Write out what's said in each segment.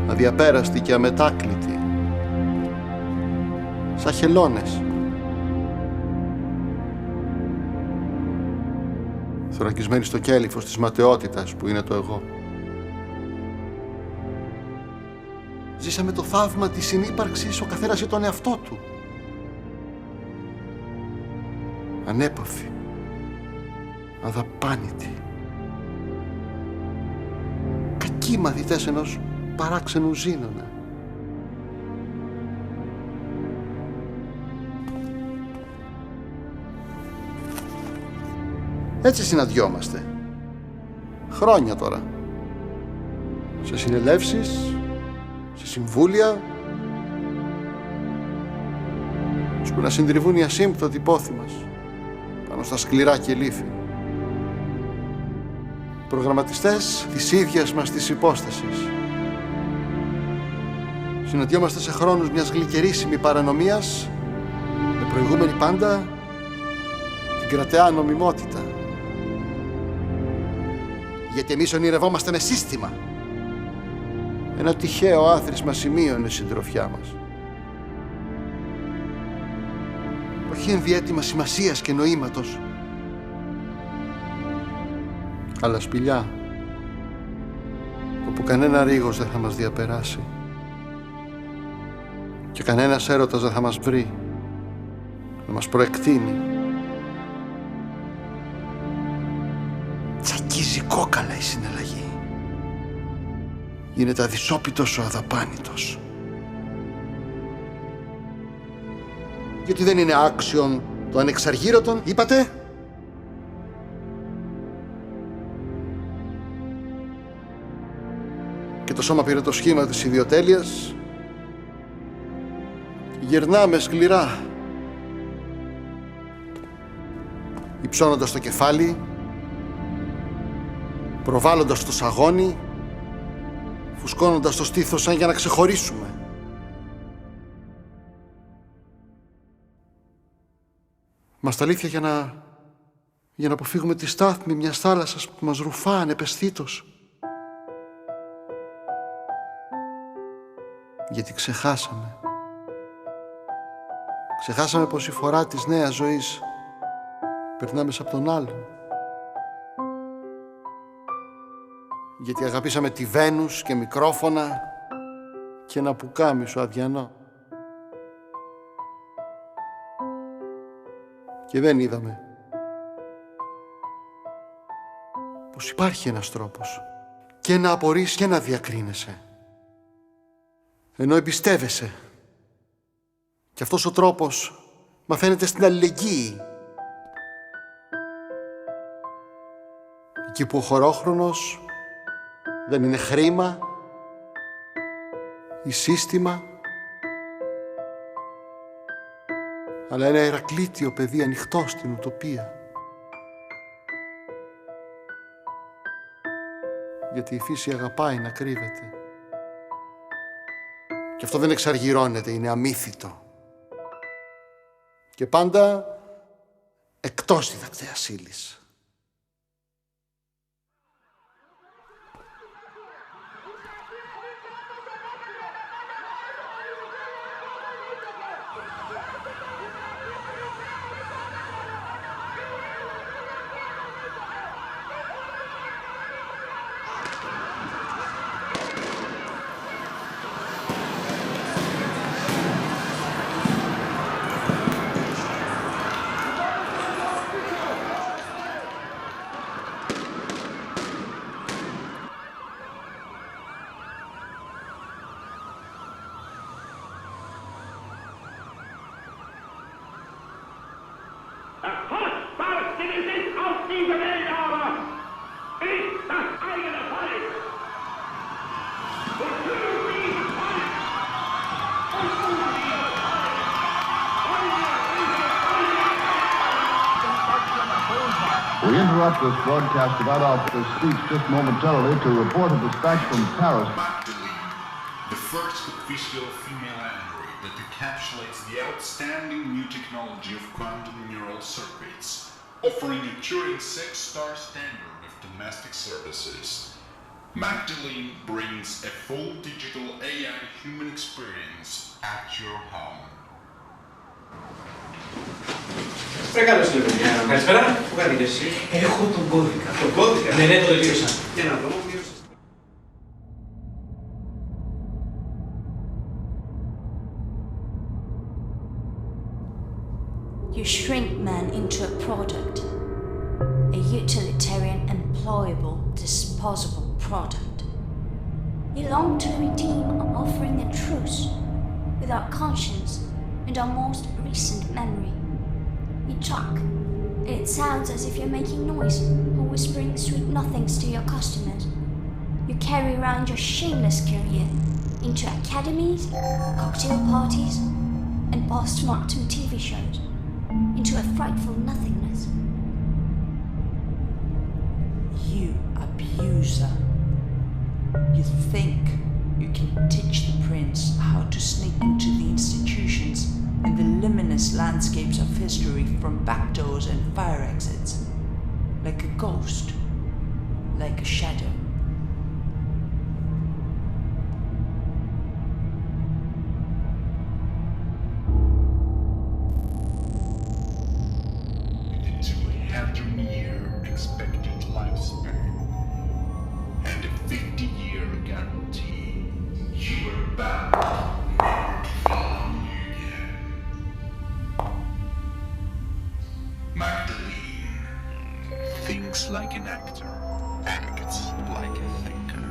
αδιαπέραστοι και αμετάκλητοι, σαν χελώνες. Θωρακισμένοι στο κέλυφος της ματαιότητας που είναι το εγώ. Ζήσαμε το θαύμα της συνύπαρξης ο καθένας για τον εαυτό του. Ανέπαφοι, αδαπάνητοι, κακοί μαθητές ενός παράξενου Ζήνωνα. Έτσι συναντιόμαστε. Χρόνια τώρα. Σε συνελεύσεις, σε συμβούλια, ώσπου να συντριβούν οι ασύμπτωτοι πόθοι μας πάνω στα σκληρά κελύφη. Προγραμματιστές της ίδιας μας της υπόστασης. Συναντιόμαστε σε χρόνους μιας γλυκερίσιμη παρανομίας, με προηγούμενη πάντα την κρατεά νομιμότητα. Γιατί εμείς ονειρευόμαστε με σύστημα. Ένα τυχαίο άθροισμα σημείο είναι συντροφιά μας. Όχι ενδιαίτημα σημασίας και νοήματος, αλλά σπηλιά όπου κανένα ρίγος δεν θα μας διαπεράσει και κανένας έρωτας δεν θα μας βρει, να μας προεκτείνει. Τσακίζει κόκαλα η συναλλαγή. Γίνεται αδυσόπιτος ο αδαπάνητος. Γιατί δεν είναι άξιον το ανεξαργύρωτον, είπατε? Και το σώμα πήρε το σχήμα της ιδιοτέλειας. Γυρνάμε σκληρά, υψώνοντας το κεφάλι, προβάλλοντας το σαγόνι, φουσκώνοντας το στήθος σαν για να ξεχωρίσουμε. Μας τα αλήθεια για να αποφύγουμε τη στάθμη μιας θάλασσας που μας ρουφά ανεπαισθήτως. Γιατί ξεχάσαμε. Ξεχάσαμε πως η φορά της νέας ζωής περνά μέσα από τον άλλον. Γιατί αγαπήσαμε τη Βένους και μικρόφωνα και ένα πουκάμισο αδιανό. Και δεν είδαμε πως υπάρχει ένας τρόπος και να απορείς και να διακρίνεσαι, ενώ εμπιστεύεσαι. Και αυτός ο τρόπος μαθαίνεται στην αλληλεγγύη. Εκεί που ο χωρόχρονος δεν είναι χρήμα ή σύστημα, αλλά ένα ηρακλήτιο παιδί ανοιχτό στην ουτοπία. Γιατί η φύση αγαπάει να κρύβεται. Και αυτό δεν εξαργυρώνεται, είναι αμύθιτο. Και πάντα εκτός διδακτέας ύλης. We interrupt this broadcast of Adolf's speech just momentarily to report a dispatch from Paris. The first official female android that encapsulates the outstanding new technology of quantum neural circuits, offering a Turing 6-star standard of domestic services. Magdalene brings a full digital AI human experience at your home. Καλώς ήρθατε. Καλησπέρα. Πού κάνετε εσύ? Έχω τον κώδικα. Τον κώδικα. Ναι, το τελείωσα. Για να δω, μείωσε. You shrink man into a product, a utilitarian, employable, disposable product. You long to redeem offering a truce with our conscience and our most recent memory. You talk, and it sounds as if you're making noise or whispering sweet nothings to your customers. You carry around your shameless career into academies, cocktail parties, and post-mortem TV shows, into a frightful nothingness. You abuser. You think you can teach the prince how to sneak into the institutions and the luminous landscapes of history from back doors and fire exits, like a ghost, like a shadow. With a 200-year expected lifespan and a 50-year guarantee, you are bound never to follow you again. Magdalene thinks like an actor, acts like a thinker.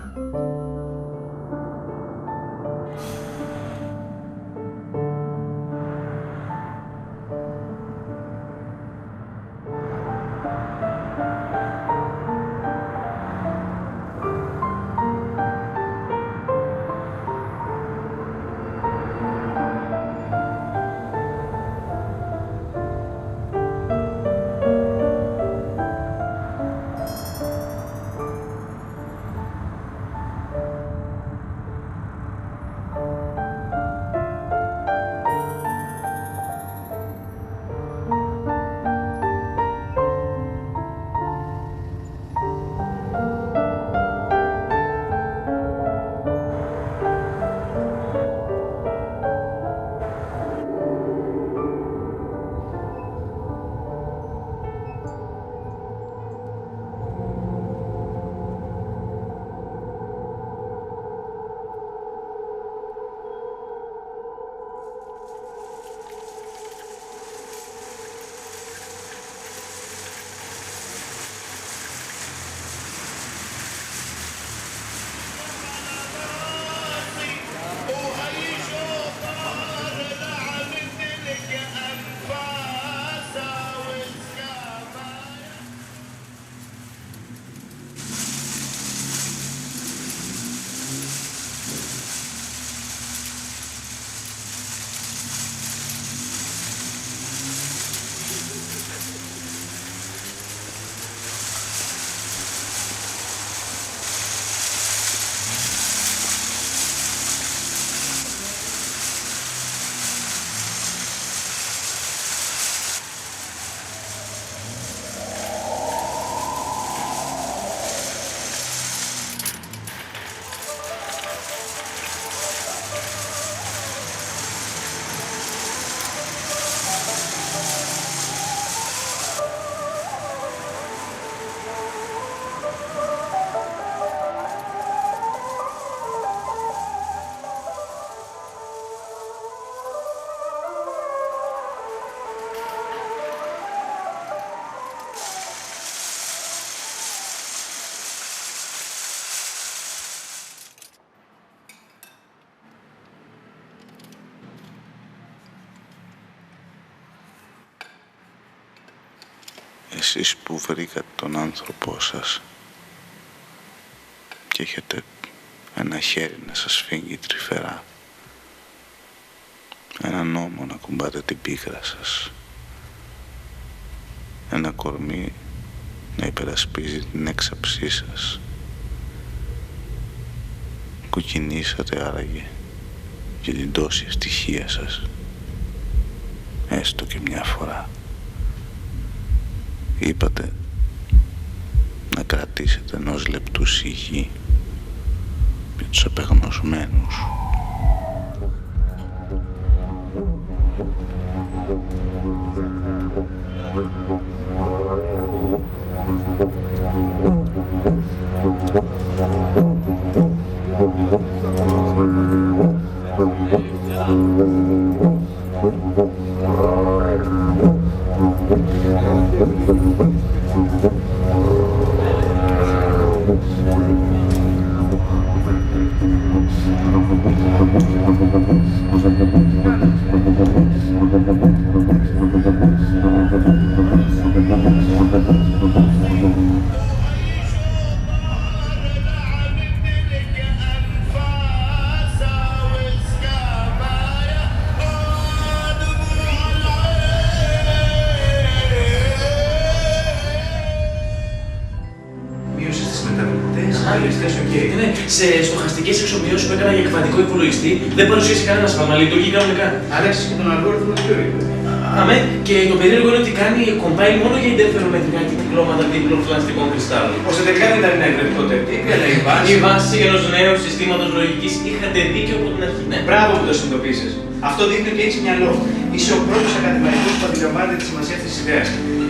Εσείς που βρήκατε τον άνθρωπό σας και έχετε ένα χέρι να σας φύγει τρυφερά, έναν ώμο να κουμπάτε την πίκρα σας, ένα κορμί να υπερασπίζει την έξαψή σας. Κουκκινήσατε άραγε για την τόση ευτυχία σας, έστω και μια φορά. Είπατε να κρατήσετε ενός λεπτού σιγή τους απεγνωσμένους. Σε στοχαστικές εξομοιώσεις που έκανα για εκβατικό υπολογιστή δεν παρουσίασε κανένα σφάλμα, λειτουργεί κανονικά. Άλλαξες και τον αλγόριθμο του Turing. Αμέ, και το περίεργο είναι ότι κάνει compile μόνο για interferometrικά κυκλώματα δίπλων φλαστικών κρυστάλλων. Ώστε τελικά δεν ήταν ένα ευρετικό τερτύπη, αλλά η βάση. Η βάση ενός νέου συστήματος λογικής. Είχατε δίκιο από την αρχή. Ναι. Μπράβο που το συνειδητοποίησες. Αυτό δείχνει ότι έχεις μυαλό. Είσαι ο πρώτος ακαδημαϊκός που αντιλαμβάνεται τη σημασία αυτής της ιδέας.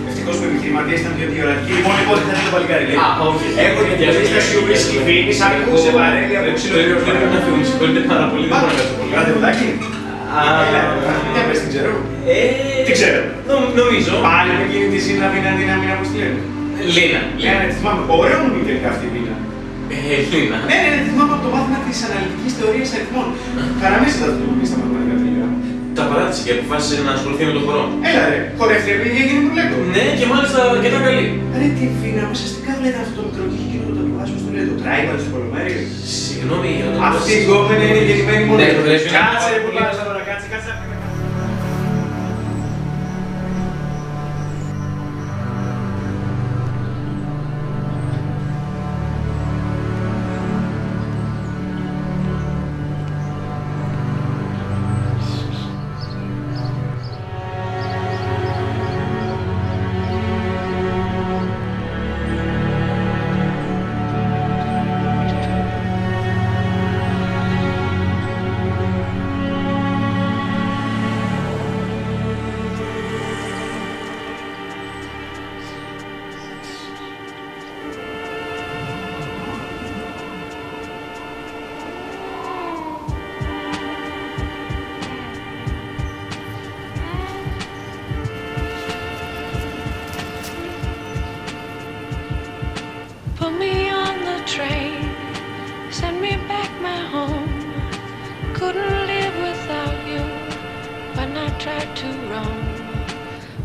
Ευτυχώς που οι επιχειρηματίες ήταν πιο διορατικοί. Λοιπόν, πότε θα δει το παλικάρι, λέει. Όχι. Έχω την διαδικασία σου βρίσκει φίνης, άκουσε βαρέλη από ξυλοδίωρο. Πρέπει να φύγουν, συγχωρείτε πάρα πολύ. Δεν μπορώ να κάτσω πολύ. Κάντε βουδάκι. Για πες, την ξέρω. Τι ξέρω. Νομίζω. Πάλι με εκείνη τη Ζήνα Βιναντίνα που στη λένε. Λίνα. Ναι, τη θυμάμαι. Ωραίο μου είναι τελικά αυτή η Βίνα. Λίνα. Ναι, τη θυμάμαι από το μάθημα της αναλυτικής θεωρίας αριθμών. Καραμίστα θα το πει στα μαθηματικά τελικά. Τα παράτησε και αποφάσισε να ασχοληθεί με το χορό. Έλα ρε, χορεύτρια επειδή έγινε μπουρλέκο. Ναι, και μάλιστα αρκετά καλή. Ρε τη Βίνα, ουσιαστικά βλέπετε αυτό το μικρό και εκείνο το διαβάζω στο λέει, το τράιμπα της Πολυμέρειας. Συγγνώμη, Αυτή η γκόμενα είναι γεννημένη μόνο. Ναι, το πρέπει να- Κάτσε ρε πουλάς τώρα, κάτσε. Put me on the train, send me back my home. Couldn't live without you when I tried to roam.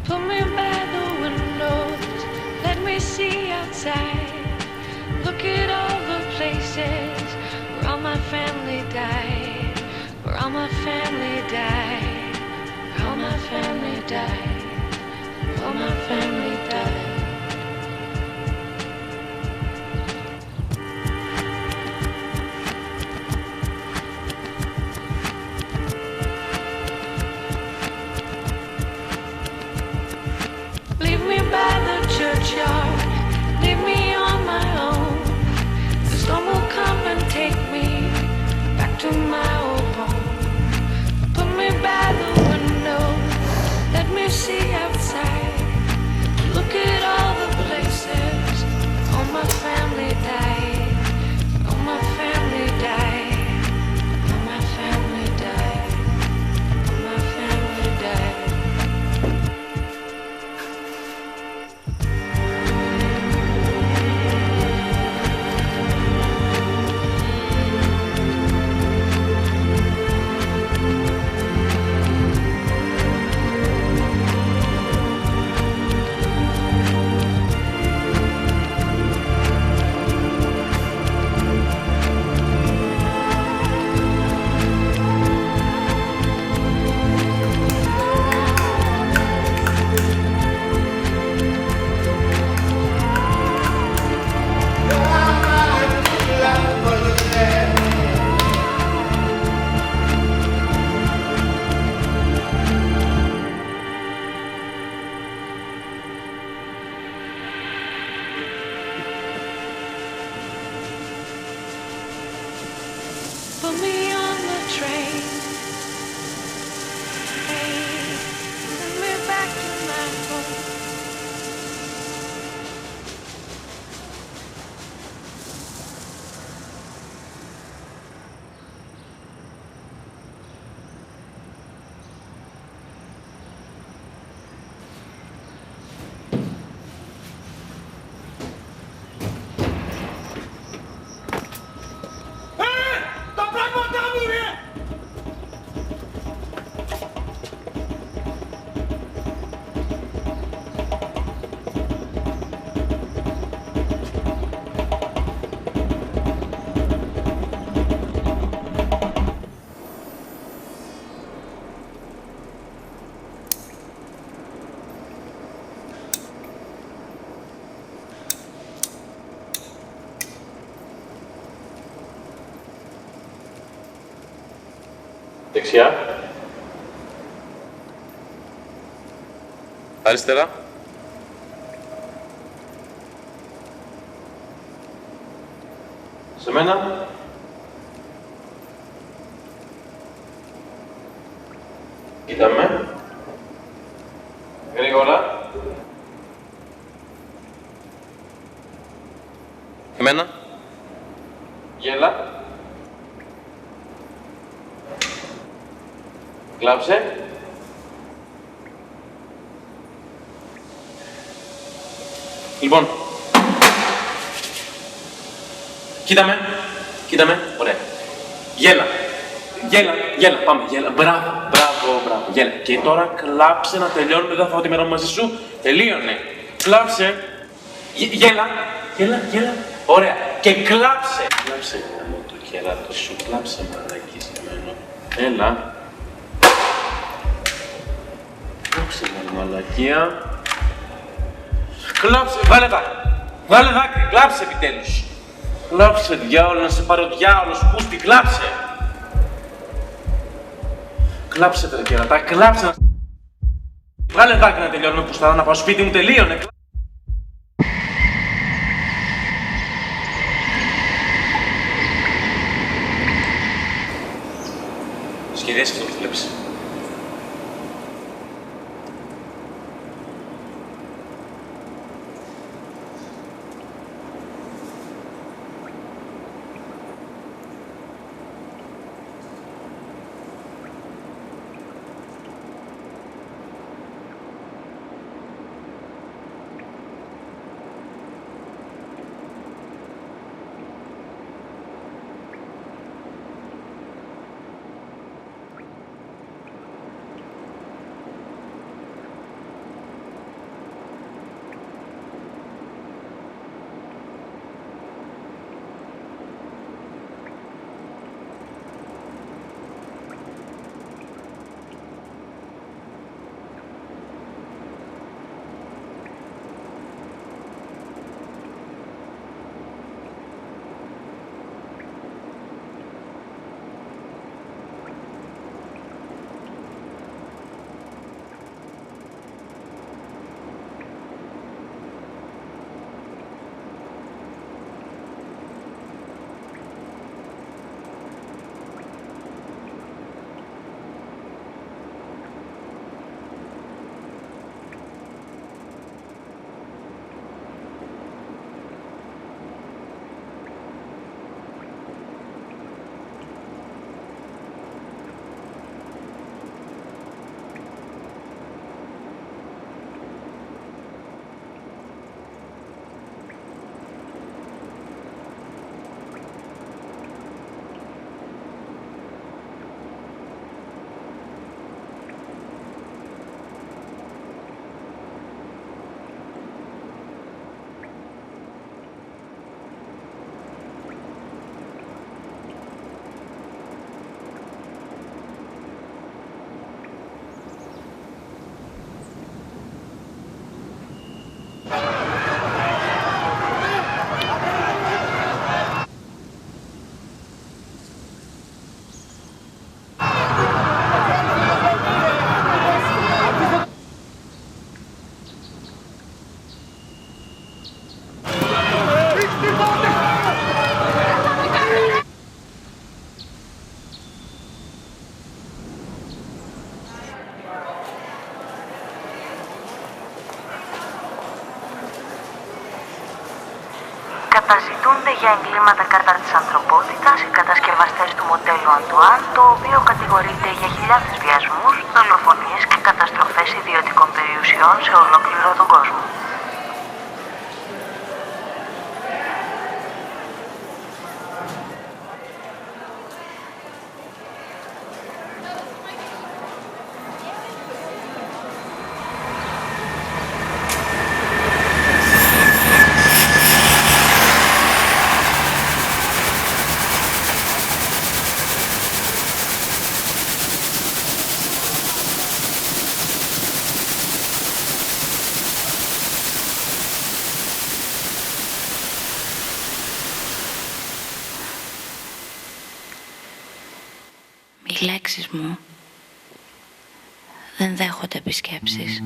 Put me by the windows, let me see outside. Look at all the places where all my family died, where all my family died, where all my family died, where all my family died. Leave me by the churchyard, leave me on my own. The storm will come and take me back to my old home. Put me by the window, let me see outside. Look at Δεξιά. Αριστερά. Σε μένα. Κοίτα με. Γρήγορα. Εμένα. Γέλα. Κλάψε. Λοιπόν. Κοίτα με. Κοίτα με. Ωραία. Γέλα. Γέλα. Γέλα. Πάμε. Γέλα. Μπράβο. Μπράβο. Μπράβο. Γέλα. Και τώρα κλάψε να τελειώνουμε. Δεν θα φάω τη μέρα μου μαζί σου. Τελείωνε. Κλάψε. Γέλα. Γέλα. Γέλα. Ωραία. Και κλάψε. Κλάψε. Κάνω το κεράτο σου. Κλάψε μαλάκι σημαίνω. Έλα. Κλάψε μαλακία. Κλάψε. Βάλε δάκρυ. Βάλε δάκρυ. Κλάψε επιτέλους. Κλάψε διάολο, να σε πάρει ο διάολος, πούστη, κλάψε! Κλάψε τα κερατά, κλάψε να... Βγάλε δάκρυ να τελειώνουμε που σταρά να πάω σπίτι μου, τελείωνε! Σχεδίασε αυτό που βλέπεις. Καταζητούνται για εγκλήματα κατά της ανθρωπότητας οι κατασκευαστές του μοντέλου Αντουάν, το οποίο κατηγορείται για χιλιάδες βιασμούς, δολοφονίες και καταστροφές ιδιωτικών περιουσιών σε ολόκληρο τον κόσμο. λέξεις μου δεν δέχονται επισκέψεις.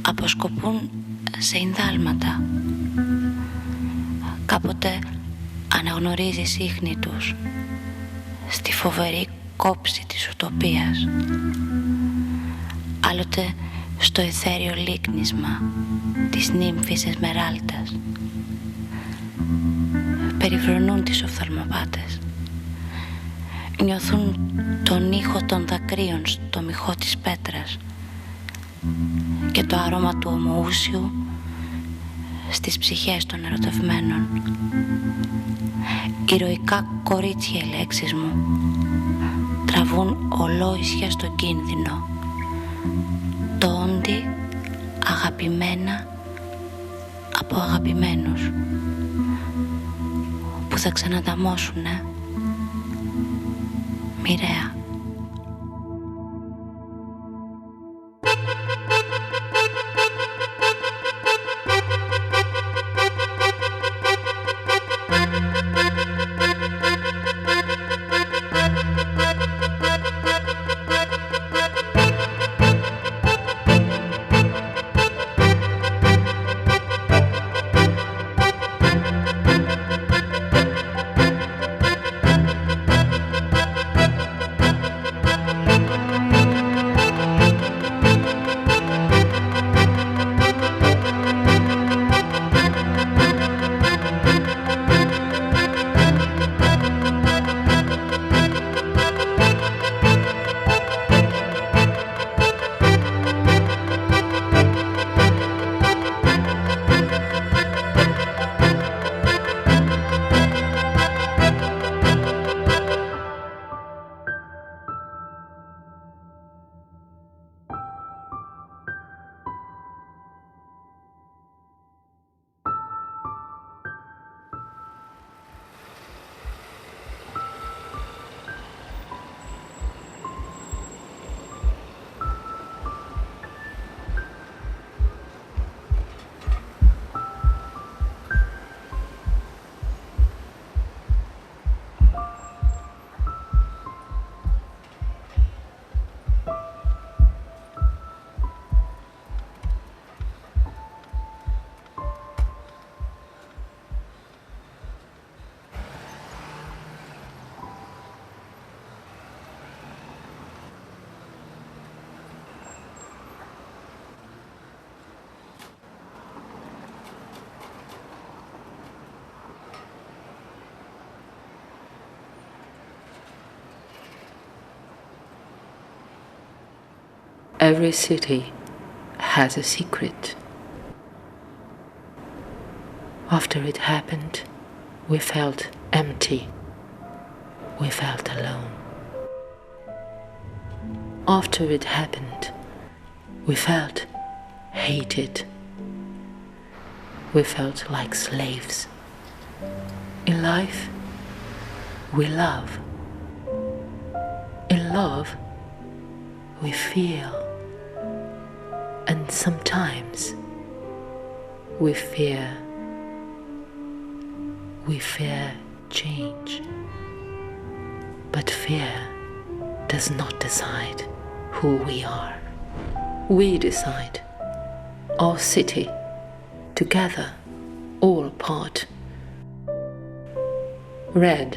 Αποσκοπούν σε ινδάλματα. Κάποτε αναγνωρίζεις ίχνη τους στη φοβερή κόψη της ουτοπίας. Άλλοτε στο αιθέριο λίκνισμα της νύμφης Εσμεράλτας. Περιφρονούν τις οφθαλμοπάτες. Νιώθουν τον ήχο των δακρύων στο μυχό της πέτρας και το άρωμα του ομοούσιου στις ψυχές των ερωτευμένων. Ηρωικά κορίτσια οι λέξεις μου τραβούν ολόησια στον κίνδυνο. Το όντι αγαπημένα από αγαπημένους που θα ξανανταμώσουνε μοιραία. Every city has a secret. After it happened, we felt empty. We felt alone. After it happened, we felt hated. We felt like slaves. In life, we love. In love, we feel. And sometimes we fear. We fear change. But fear does not decide who we are. We decide. Our city, together, all apart. Red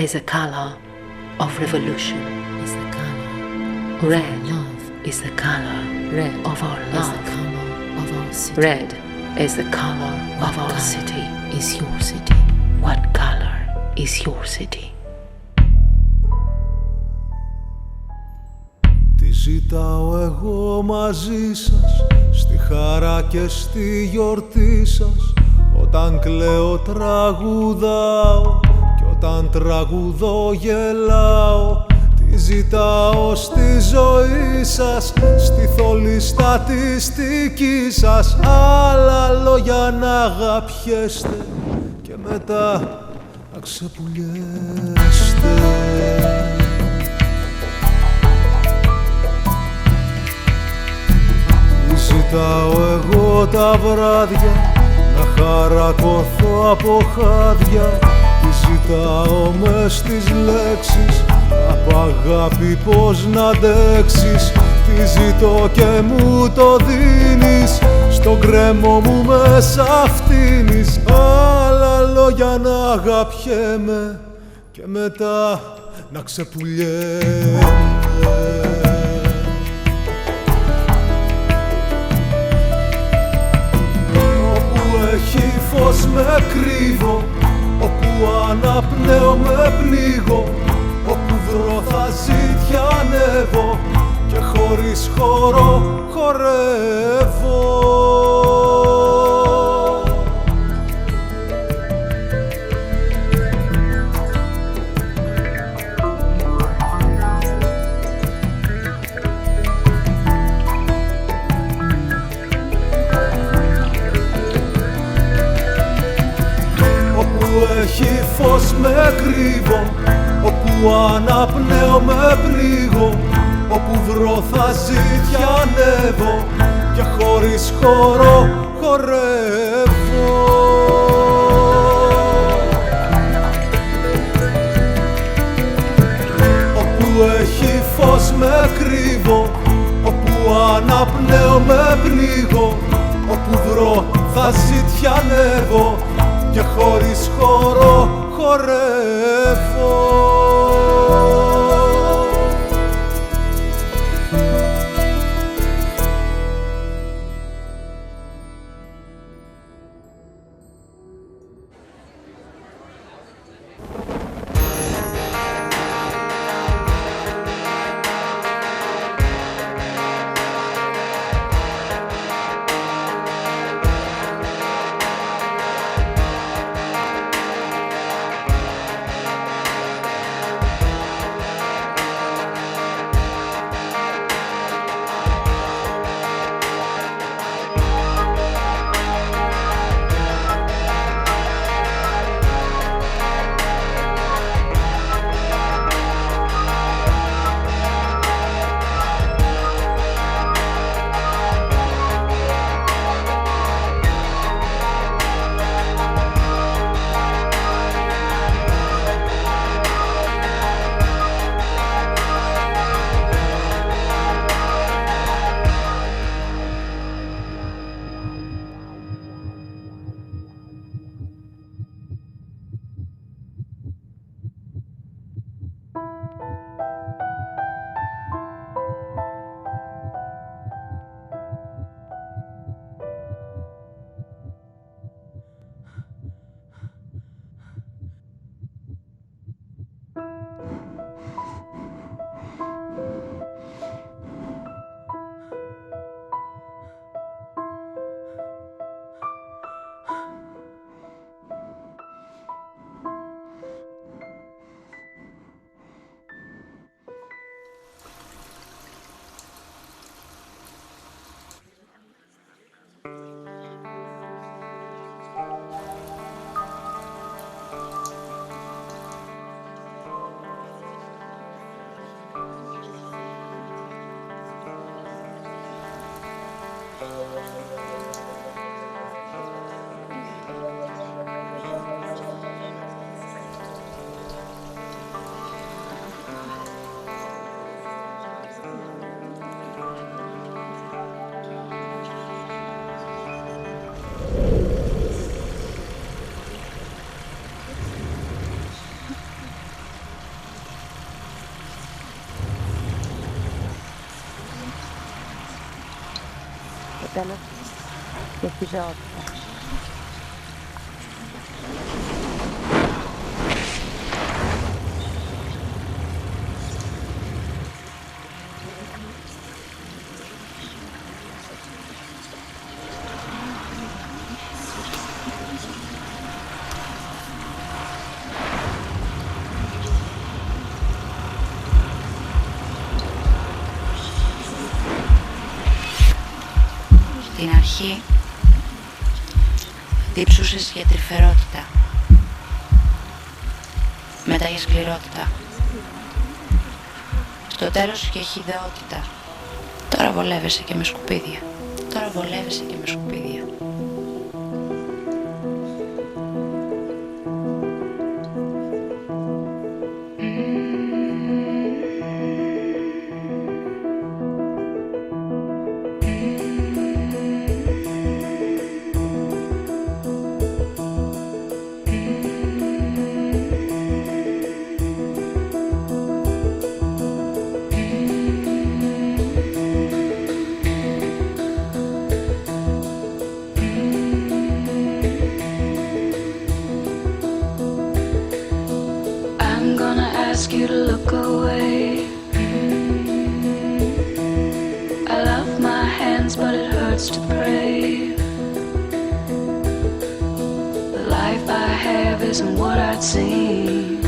is a color of revolution. Is the color. Red is the color of our love. Is the color of our city. Red is the color of our city. Is your city? What color is your city? Τι ζητάω εγώ μαζί σας, στη χαρά και στη γιορτή σας. Όταν κλαίω τραγουδάω και όταν τραγουδώ γελάω. Τι ζητάω στη ζωή σας, στη θολή στατιστική σας. Άλλα λόγια να αγαπιέστε και μετά να ξεπουλιέστε. Ζητάω εγώ τα βράδια να χαρακωθώ από χάδια Τι ζητάω μες στις λέξεις, απ' αγάπη πως να αντέξεις. Τι ζητώ και μου το δίνεις, στον κρέμο μου μέσα φτύνεις. Άλλα λόγια να αγαπιέμαι και μετά να ξεπουλιέμαι. Όπου έχει φως με κρύβω, όπου αναπνέω με πνίγω, όπου βρω θα ζητιανεύω και χωρίς χώρο χορεύω. Έχει φως με κρύβω, όπου αναπνέω με πνίγω, όπου βρω θα ζητιανεύω και χωρίς χώρο χορεύω. Όπου έχει φως με κρύβω, όπου αναπνέω με πνίγω, όπου βρω θα ζητιανεύω και χωρίς χώρο χορεύω. τέλος και στη ζωότητα. Στην αρχή δίψουσες για τρυφερότητα, μετά για σκληρότητα, στο τέλος για χυδαιότητα. Τώρα βολεύεσαι και με σκουπίδια. Τώρα βολεύεσαι και με σκουπίδια. ask you to look away. I love my hands, but it hurts to pray. The life I have isn't what I'd seen.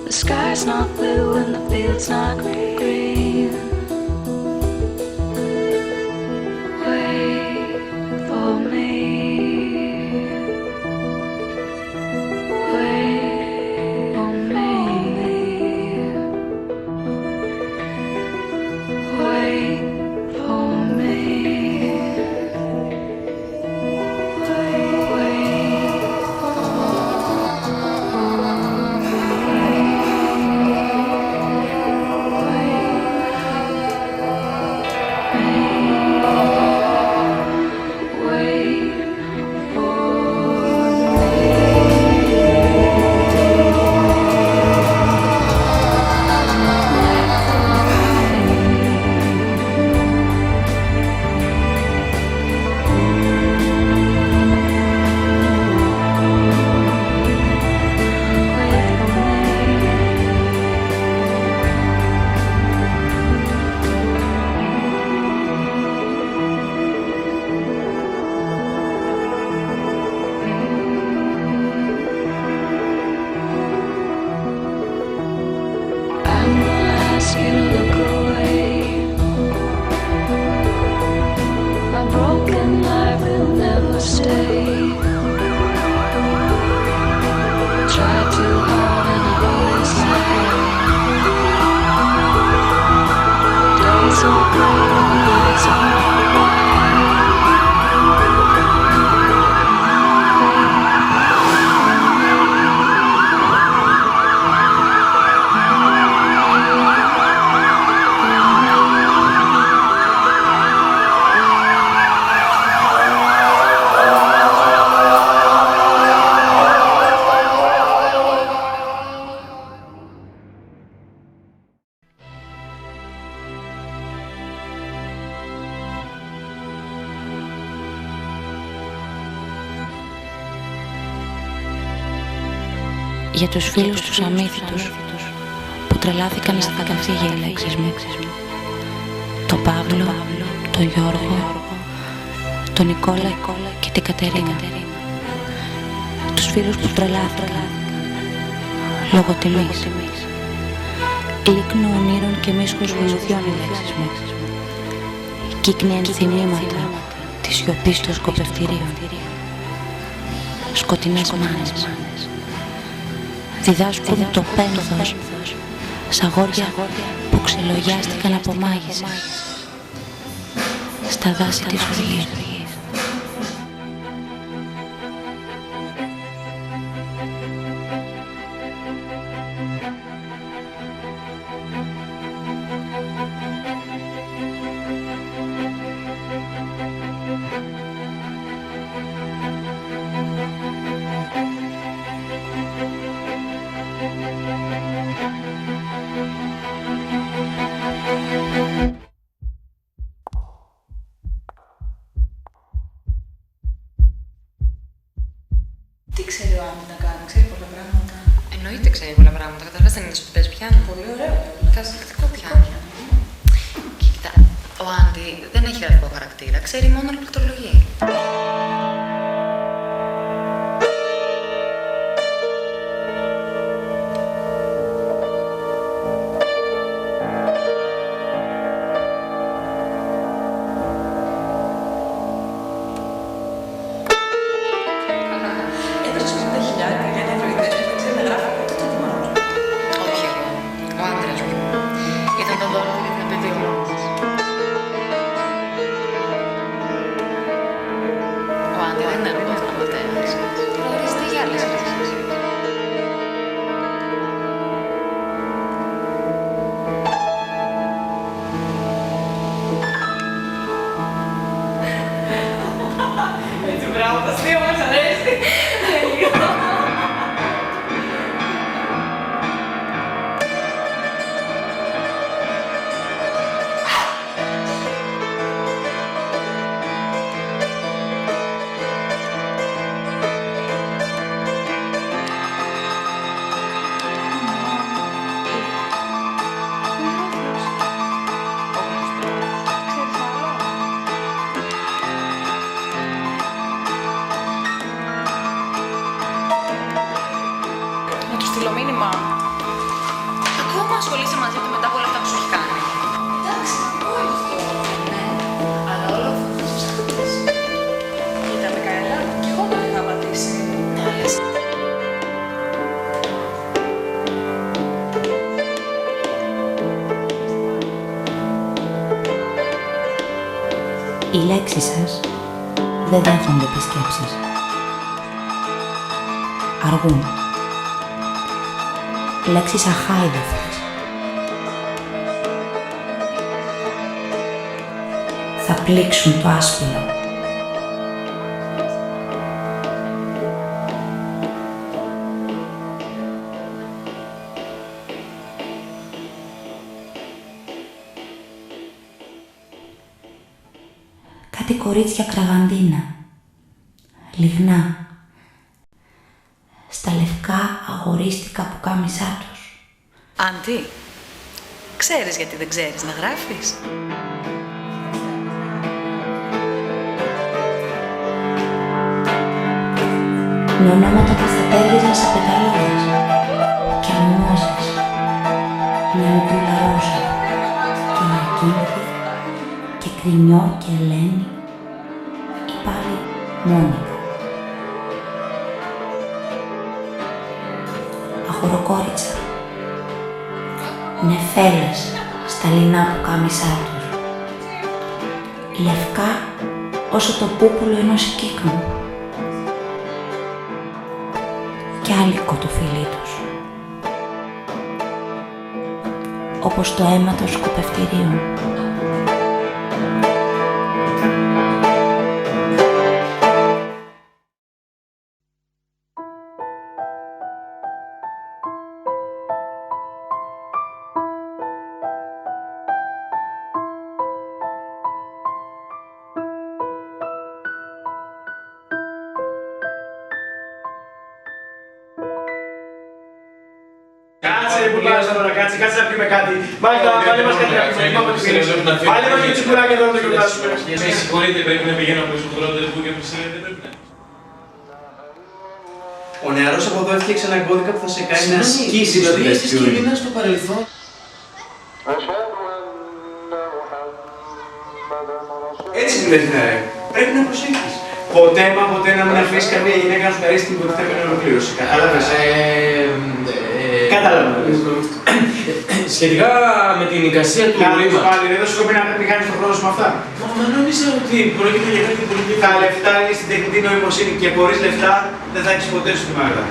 The sky's not blue and the field's not green. Wait for me. Wait for me. Wait for me. Για τους φίλους τους αμύθιτους που τρελάθηκαν να φύγει οι λέξεις μου. Τον Παύλο, τον Γιώργο, τον Νικόλα και την Κατερίνα. Τους φίλους που τρελάθηκαν λόγω τιμής. Λίκνο ονείρων και μίσχους βουλουδιών οι λέξεις μου. Κύκνη ενθυμήματα της σιωπής των σκοπευτηρίων. Σκοτεινές μάνες διδάσκουν το πένθος σ' αγόρια που ξελογιάστηκαν από μάγισσες στα δάση της οργής. Τι ξέρει ο Άντι να κάνει, ξέρει πολλά πράγματα. Εννοείται ξέρει πολλά πράγματα. Καταρχάς δεν είναι σπουδές πιάνο. Πολύ ωραίο. Καταστατικό πιάνο. Κοίτα, ο Άντι δεν έχει γραφικό χαρακτήρα, ξέρει μόνο πληκτρολογία. στείλω μήνυμα. Ακόμα ασχολείσαι μαζί του μετά από όλα αυτά που σου έχει κάνει. Εντάξει, όλο αυτό. Ναι, αλλά όλο αυτό θα σου ψάχνεις. Κοίτα, Μικαέλα, κι εγώ τον είχα πατήσει. Ναι, λες. Οι λέξεις σας δεν δέχονται επισκέψεις. Αργούν. Λέξεις αχάιδευτες. Θα πλήξουν το άσπυλο. Κάτι κορίτσια κραγαντίνα, λιγνά, στα λευκά αγορίστικα πουκάμισά τους. Άντι, ξέρεις γιατί δεν ξέρεις να γράφεις? Με ονόματα που θα τέλειζαν σε πεταλώδες και αμμόζες, μια μικρούλα ρόζα και Ακίνθη και Κρινιό και Ελένη ή πάλι Μόνικα. Αχωροκόριτσα, νεφέλες στα λινά πουκάμισά τους, λευκά όσο το πούπουλο ενός κύκνου κι άλικο το φιλί τους, όπως το αίμα των σκοπευτηρίων. Κάτσε ρε πουλιάζα τώρα, κάτσε να πιούμε κάτι. Μάλιστα, βάλε μας κάτι να πιούμε. Βάλε μας και τσιμπουράκια εδώ να το γιορτάσουμε. Με συγχωρείτε, πρέπει να πηγαίνω από στο πρώτο ραντεβού και δεν πρέπει να. Ο νεαρός από εδώ έφτιαξε ένα κώδικα που θα σε κάνει να ασκήσεις το δηλαδή έχεις κίνδυνα στο παρελθόν. Έτσι μου λες, ναι. Πρέπει να προσέχεις. Ποτέ μα ποτέ να μην αφήσεις καμία γυναίκα να σου χαρίσει την υποτιθέμενη ολοκλήρωση. Κατάλαβες? Κατάλαβα. Σχετικά με την εικασία του ρήματος. Πάλι, δεν σου κόβει να μην κάνεις τον χρόνο σου με αυτά. Μα νόμιζα ότι πρόκειται για κάτι πολύ. Τα λεφτά είναι στην τεχνητή νοημοσύνη και χωρίς λεφτά δεν θα έχεις ποτέ σου τη μάγδα.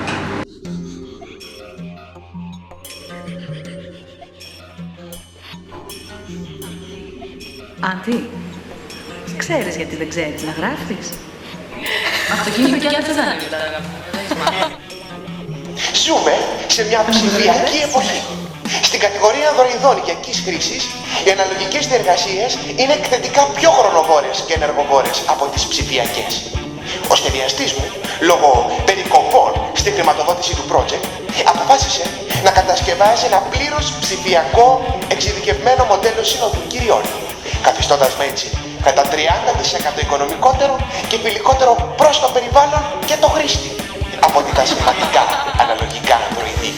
Άντι, ξέρεις γιατί δεν ξέρεις να γράφεις? Αυτοκίνητο και αν θες να είναι τα αγαπητά. Ζούμε σε μια ψηφιακή εποχή. Στην κατηγορία ανδροειδών-οικιακής χρήσης, οι αναλογικές διεργασίες είναι εκθετικά πιο χρονοβόρες και ενεργοβόρες από τις ψηφιακές. Ο σχεδιαστής μου, λόγω περικοπών στη χρηματοδότηση του project, αποφάσισε να κατασκευάσει ένα πλήρως ψηφιακό εξειδικευμένο μοντέλο σύνοδου κυριών, καθιστώντας με έτσι κατά 30% οικονομικότερο και φιλικότερο προς το περιβάλλον και το χρήστη από ότι τα σχηματικά αναλογικά ανδροειδή.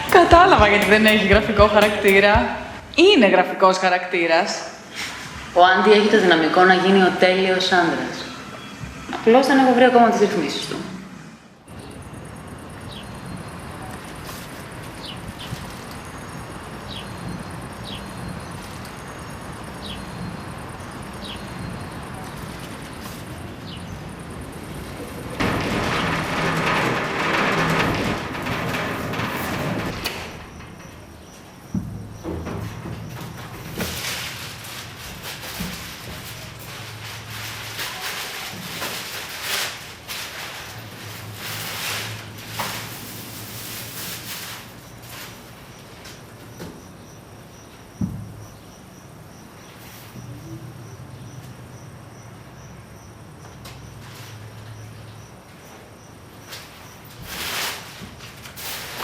Κατάλαβα γιατί δεν έχει γραφικό χαρακτήρα. Είναι γραφικός χαρακτήρας. Ο Άντι έχει το δυναμικό να γίνει ο τέλειος άντρας. Απλώς δεν έχω βρει ακόμα τις ρυθμίσεις του.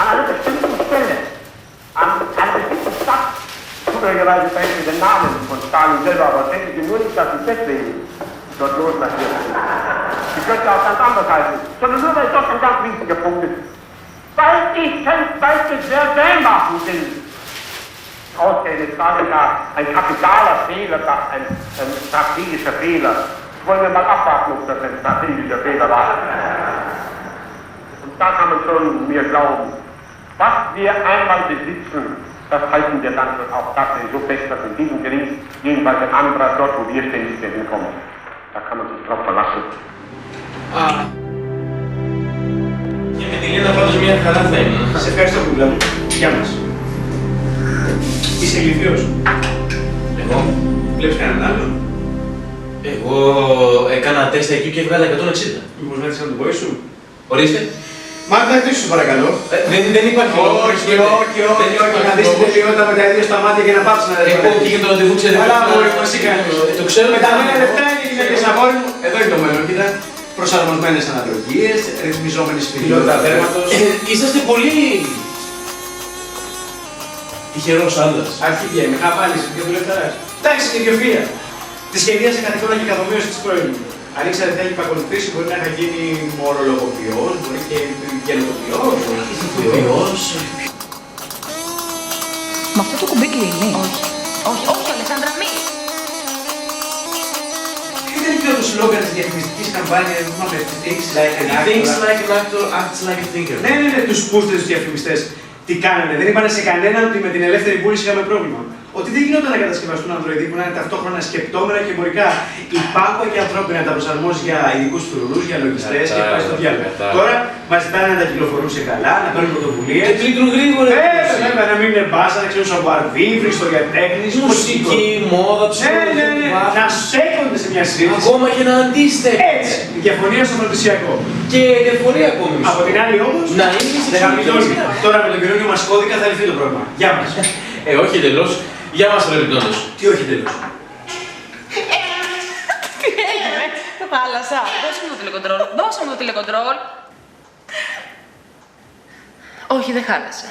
An einer bestimmten Stelle, an einer bestimmten Stadt, zufälligerweise fällt mir der Name von Stalin selber, aber denken Sie nur nicht, dass ich deswegen dort losmarschiert bin. wird ja auch ganz anders heißen. Sondern nur, weil dort ein ganz wichtiger Punkt ist. Weil ich sehr Sämwaffen sind. Ausgehend ist ein kapitaler Fehler, ein strategischer Fehler. Wollen wir mal abwarten, ob das ein strategischer Fehler war. Und da kann man schon mir glauben. Was wir einmal besitzen, das halten wir dann auch das so fest, dass in diesem Krieg jedenfalls ein anderer dort, wo wir stehen, nicht mehr hinkommt. Da kann man sich drauf verlassen. Και με τη Λίνα πάντως μια χαρά θα ήμουν. Σε ευχαριστώ που μου. Γεια μας. Είσαι ηλικιός. Εγώ. Βλέπεις κανέναν άλλον. Εγώ έκανα τεστ IQ και έβγαλα 160. Μήπως να έρθεις να το βοηθήσουν. Ορίστε. Μάρτα, σου παρακαλώ. Δεν υπάρχει λόγο. Όχι. Να δεις την τελειότητα με τα ίδια στα μάτια και να πάψεις να δεις. Εγώ και για το ραντεβού ξέρετε. Αλλά αγόρι μου, εσύ κάνεις. Το ξέρω. Με τα 10 λεπτά είναι οι γυναίκες, αγόρι μου. Εδώ είναι το μέλλον, κοίτα. Προσαρμοσμένες αναδρογίες, ρυθμιζόμενες ποιότητα δέρματος. Είσαστε πολύ τυχερός άντρας. Αρχίδια είμαι, χαπάλης και δουλευταράς. Εντάξει και ιδιοφυΐα. Τη σχεδίασε κατ' εικόνα και καθομοίωση της πρώην. Αν ήξερε τι έχει παρακολουθήσει, μπορεί να είχα γίνει μορολογοποιός, μπορεί και γελοτοποιός, ηθοποιός. Με αυτό το κουμπί κλείνει. Όχι, Αλεσάνδρα, μη! Ποιο ήταν και το σλόγγαν της διαφημιστικής καμπάνιας, που μας thinks like an actor. Thinks like an actor, acts like a thinker. Ναι, τους πούστες τους διαφημιστές. Τι κάνανε, δεν είπανε σε κανέναν ότι με την ελεύθερη βούληση είχαμε πρόβλημα. Ότι δεν γινόταν να κατασκευαστούν ανδροειδή που να είναι ταυτόχρονα σκεπτόμενα και εμπορικά υπάκουα και ανθρώπινα να τα προσαρμόζει για ειδικούς φρουρούς, για λογιστές και πάει στο διάλογο. Τώρα μας ζητάνε να τα κυκλοφορούν σε καλά, να παίρνουν πρωτοβουλίες. Και πλήττουν γρήγορα. Βέβαια, να μην είναι μπάσα, να ξέρουν σαμπουαρβίβρι, ιστοριατέχνης, μουσική, μόδα, ψυχολογία. Να στέκονται σε μια συζήτηση. Ακόμα και να αντίστοιχα. Έτσι, η διαφωνία στο φροντισιακό. Και διαφωνία ακόμη. Από την άλλη όμως, να είναι σεξουαλική. Τώρα με τον καινούριο μας κώδικα θα λυθεί το πρόβλημα. Γεια μας. Όχι εντελώς. Γεια μας, παρεμπιπτόντως. Τι όχι εντελώς. Το χάλασα. Δώσε μου το τηλεκοντρόλ. Δώσε μου το τηλεκοντρόλ. Όχι, δεν χάλασε.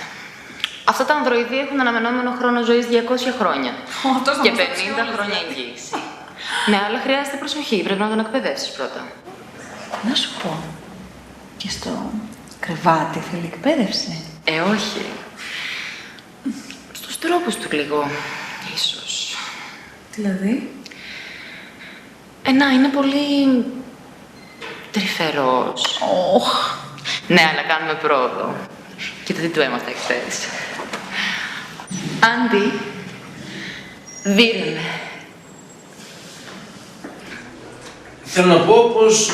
Αυτά τα ανδροειδή έχουν αναμενόμενο χρόνο ζωής 200 χρόνια. Και 50 χρόνια εγγύηση. Ναι, αλλά χρειάζεται προσοχή. Πρέπει να τον εκπαιδεύσεις πρώτα. Να σου πω. Και στο κρεβάτι θέλει εκπαίδευση. Όχι. Στους τρόπους του λίγο, ίσως. Δηλαδή? Να είναι πολύ τρυφερός. Ναι, αλλά κάνουμε πρόοδο. Κοίτα τι του έμαθα χθες. Άντι, δίνε με. Θέλω να πω πως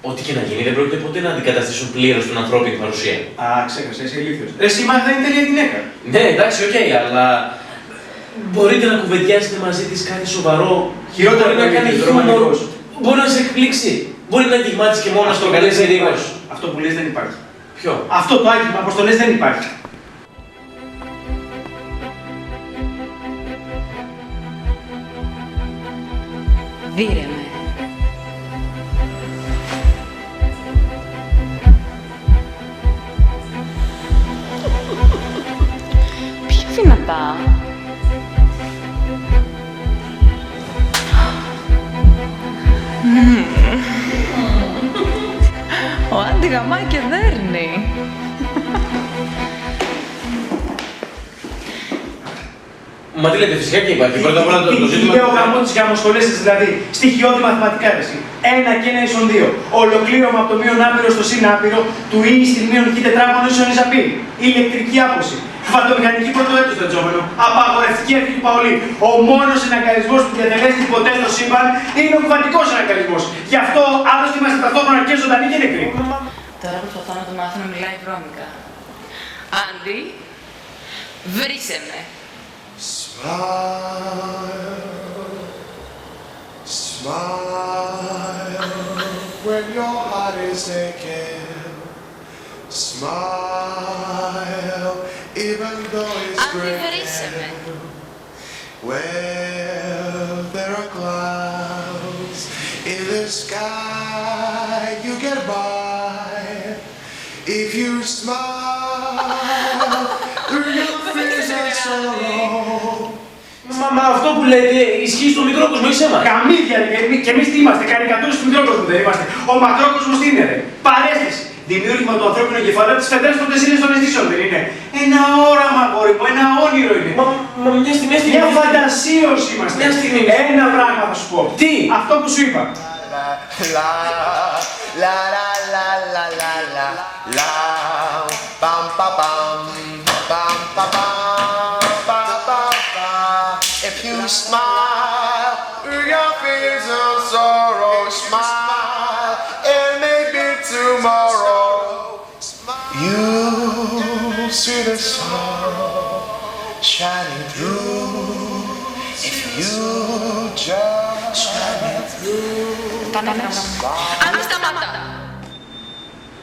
ό,τι και να γίνει δεν πρόκειται ποτέ να αντικαταστήσουν πλήρως την ανθρώπινη παρουσία. Α, ξέχασα, είσαι ηλίθιος. Εσύ Μάγδα είναι τέλεια γυναίκα. Ναι, εντάξει, οκ, αλλά μπορείτε να κουβεντιάσετε μαζί της κάτι σοβαρό. Χειρότερα μπορεί να κάνει χιούμορ, μπορεί να σε εκπλήξει. Μπορεί να αγγιγμάτισε και μόνο στον καλές ερήμος. Αυτό που λες δεν υπάρχει. Ποιο? Αυτό το άγγιγμα, όπως το λες, δεν υπάρχει. Δίρε με. Πιο δυνατά. Ο Άντι γαμάει και δέρνει. Μα τι λέτε, φυσικά και υπάρχει. Πρώτα απ' όλα το ζήτημα. Είναι ο γαμό της γαμοσχολίας της, δηλαδή. Στοιχειώδη μαθηματικά αίρεση. 1 και 1 ίσον 2. Ολοκλήρωμα από το μείον άπειρο στο συν άπειρο του ι στην μείον χ τετράγωνο ίσον ι π. Ηλεκτρική άποση. Φαντομηχανική πρωτοέτος το εξώφυλλο. Απαγορευτική αρχή του Παολί. Ο μόνος εναγκαλισμός που διατελέστη ποτέ στο σύμπαν είναι ο κουβαντικός εναγκαλισμός. Γι' αυτό άλλωστε είμαστε ταυτόχρονα και ζωντανοί και νεκροί. Τώρα προσπαθώ να το μάθω να μιλάει βρώμικα. Άντι, βρήσε με. Smile when your heart is aching. Smile even though it's gray. Where there are clouds in the sky, you get by. If you smile through your fears and sorrow. Μα αυτό που λέτε ισχύει στο μικρό κόσμο, είσαι εμάς. Καμίδια, και εμείς τι είμαστε, καρικατούρες του μικρό κόσμου δεν είμαστε. Ο μακρόκοσμος τι είναι, ρε? Παρέστηση. Δημιούργημα του ανθρώπινου εγκεφαλαίου της φεντέρας των τεσσίρες των αισθήσεων, δεν είναι? Ένα όραμα, αγόρι μου, ένα όνειρο είναι. Μα μια στιγμή. Μια φαντασίωση είμαστε. Μια στιγμή. Ένα πράγμα θα σου πω. Τι? Αυτό που σου είπα. If you smile through your fears of sorrow, smile, and maybe tomorrow you see the sun shining through. If you just shine through. Αν δεν σταμάτα.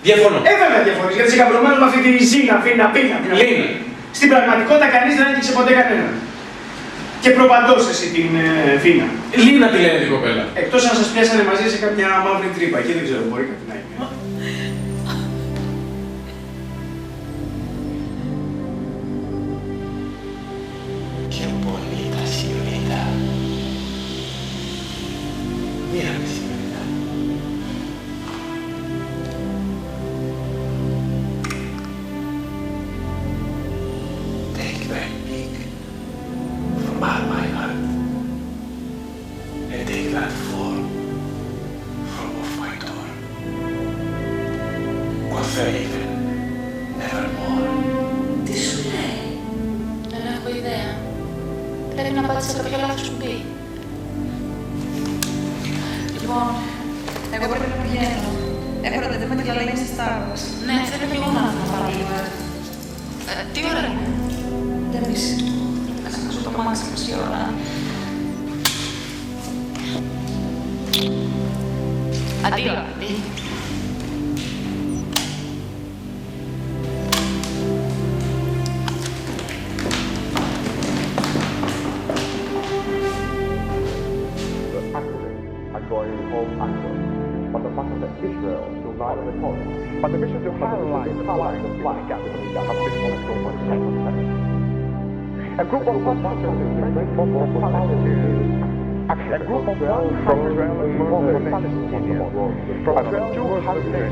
Διαφωνώ. Βέβαια διαφωνείς, γιατί είσαι καμπρωμένος με αυτή τη ζήνα, φίνα, πίνα. Λίνα. Στην πραγματικότητα κανείς δεν άγγιξε ποτέ κανέναν. Και προπαντός εσύ την φίνα. Λίνα τη λένε την κοπέλα. Εκτός αν σας πιάσανε μαζί σε κάποια μαύρη τρύπα. Εκεί δεν ξέρω, μπορεί κάτι να είναι. Che bonita signorita. Mira la signorita. Take that pig from out my heart and take that form from off my door. Conservative, nevermore. Τι σου λέει? Δεν έχω ιδέα. Πρέπει να πάτε σε κάποιο λάθος που πει. Λοιπόν, εγώ πρέπει να πηγαίνω. Έχω ραντεβού με τη Λαλήνη στις Τάρβες. Ναι, θέλω και εγώ να πάω λίγο. Τι ώρα είναι? 5:30. Να χάσω το μάξι μισή ώρα. Αντίο. Going home afterwards, but the fact that Israel still not recorded. But the mission to highlight the flag has been also for the second time. A group of passengers is making for Palestinians. A group of Israeli Palestinians from 200 passengers has been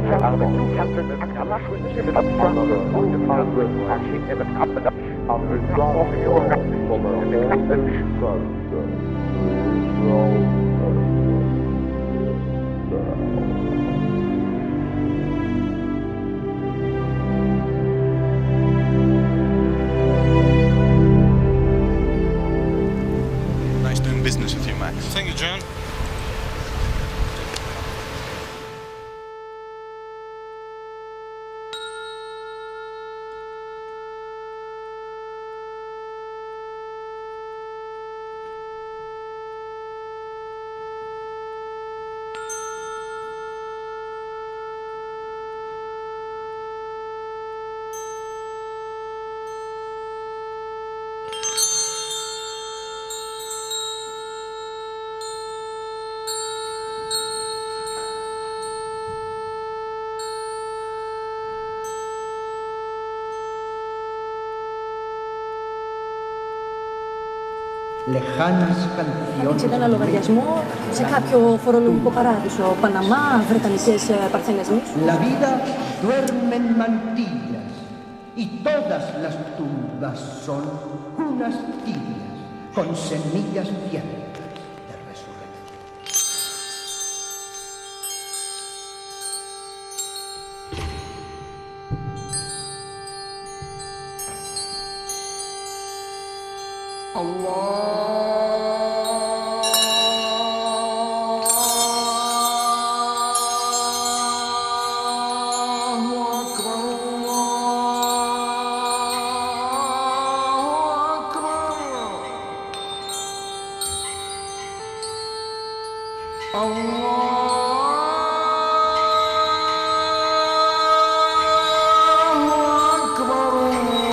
traveling to 200 and last witness of travel on the Congress actually in the capital of the Nice doing business with you, Max. Thank you, John. Ανοίξετε ένα λογαριασμό σε κάποιο φορολογικό παράδεισο. Παναμά, Βρετανικές Παρθένες νήσους. La vida duerme en mantillas y todas las tumbas son cunas tibias con semillas ciertas de resurrección.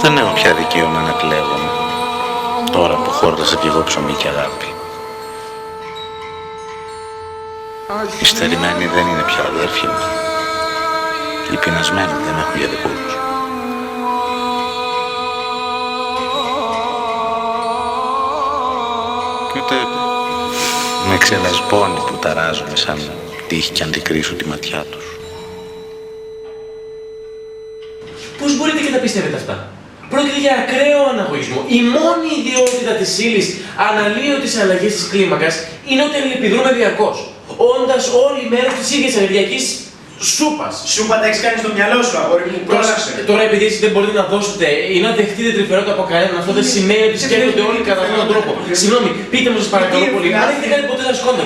Δεν έχω πια δικαίωμα να κλαίγομαι, τώρα που χόρτασα κι εγώ ψωμί και αγάπη. Οι στερημένοι δεν είναι πια αδέρφια μου. Οι πεινασμένοι δεν έχουν για δικό τους. Και ούτε με ξελασπώνει που ταράζομαι σαν τύχη κι αντικρίσω τη ματιά τους. Πώς μπορείτε και τα πιστεύετε αυτά? Πρόκειται για ακραίο αναγωγισμό. Η μόνη ιδιότητα της ύλης αναλύωτης αλλαγής της κλίμακας είναι ότι αλληλεπιδρούμε διαρκώς, όντας όλοι μέρος της ίδιας ενεργειακής σούπας. Σούπα τα έχεις κάνει στο μυαλό σου, αγόρι μου, πρόλαβε. Τώρα, επειδή εσείς δεν μπορείτε να δώσετε ή να δεχτείτε τρυφερότητα από κανέναν, αυτό δεν σημαίνει ότι σκέφτονται όλοι κατά αυτόν τον τρόπο. Συγγνώμη, πείτε μου, σας παρακαλώ πολύ, αν έχετε κάνει ποτέ ένα σκόνδο,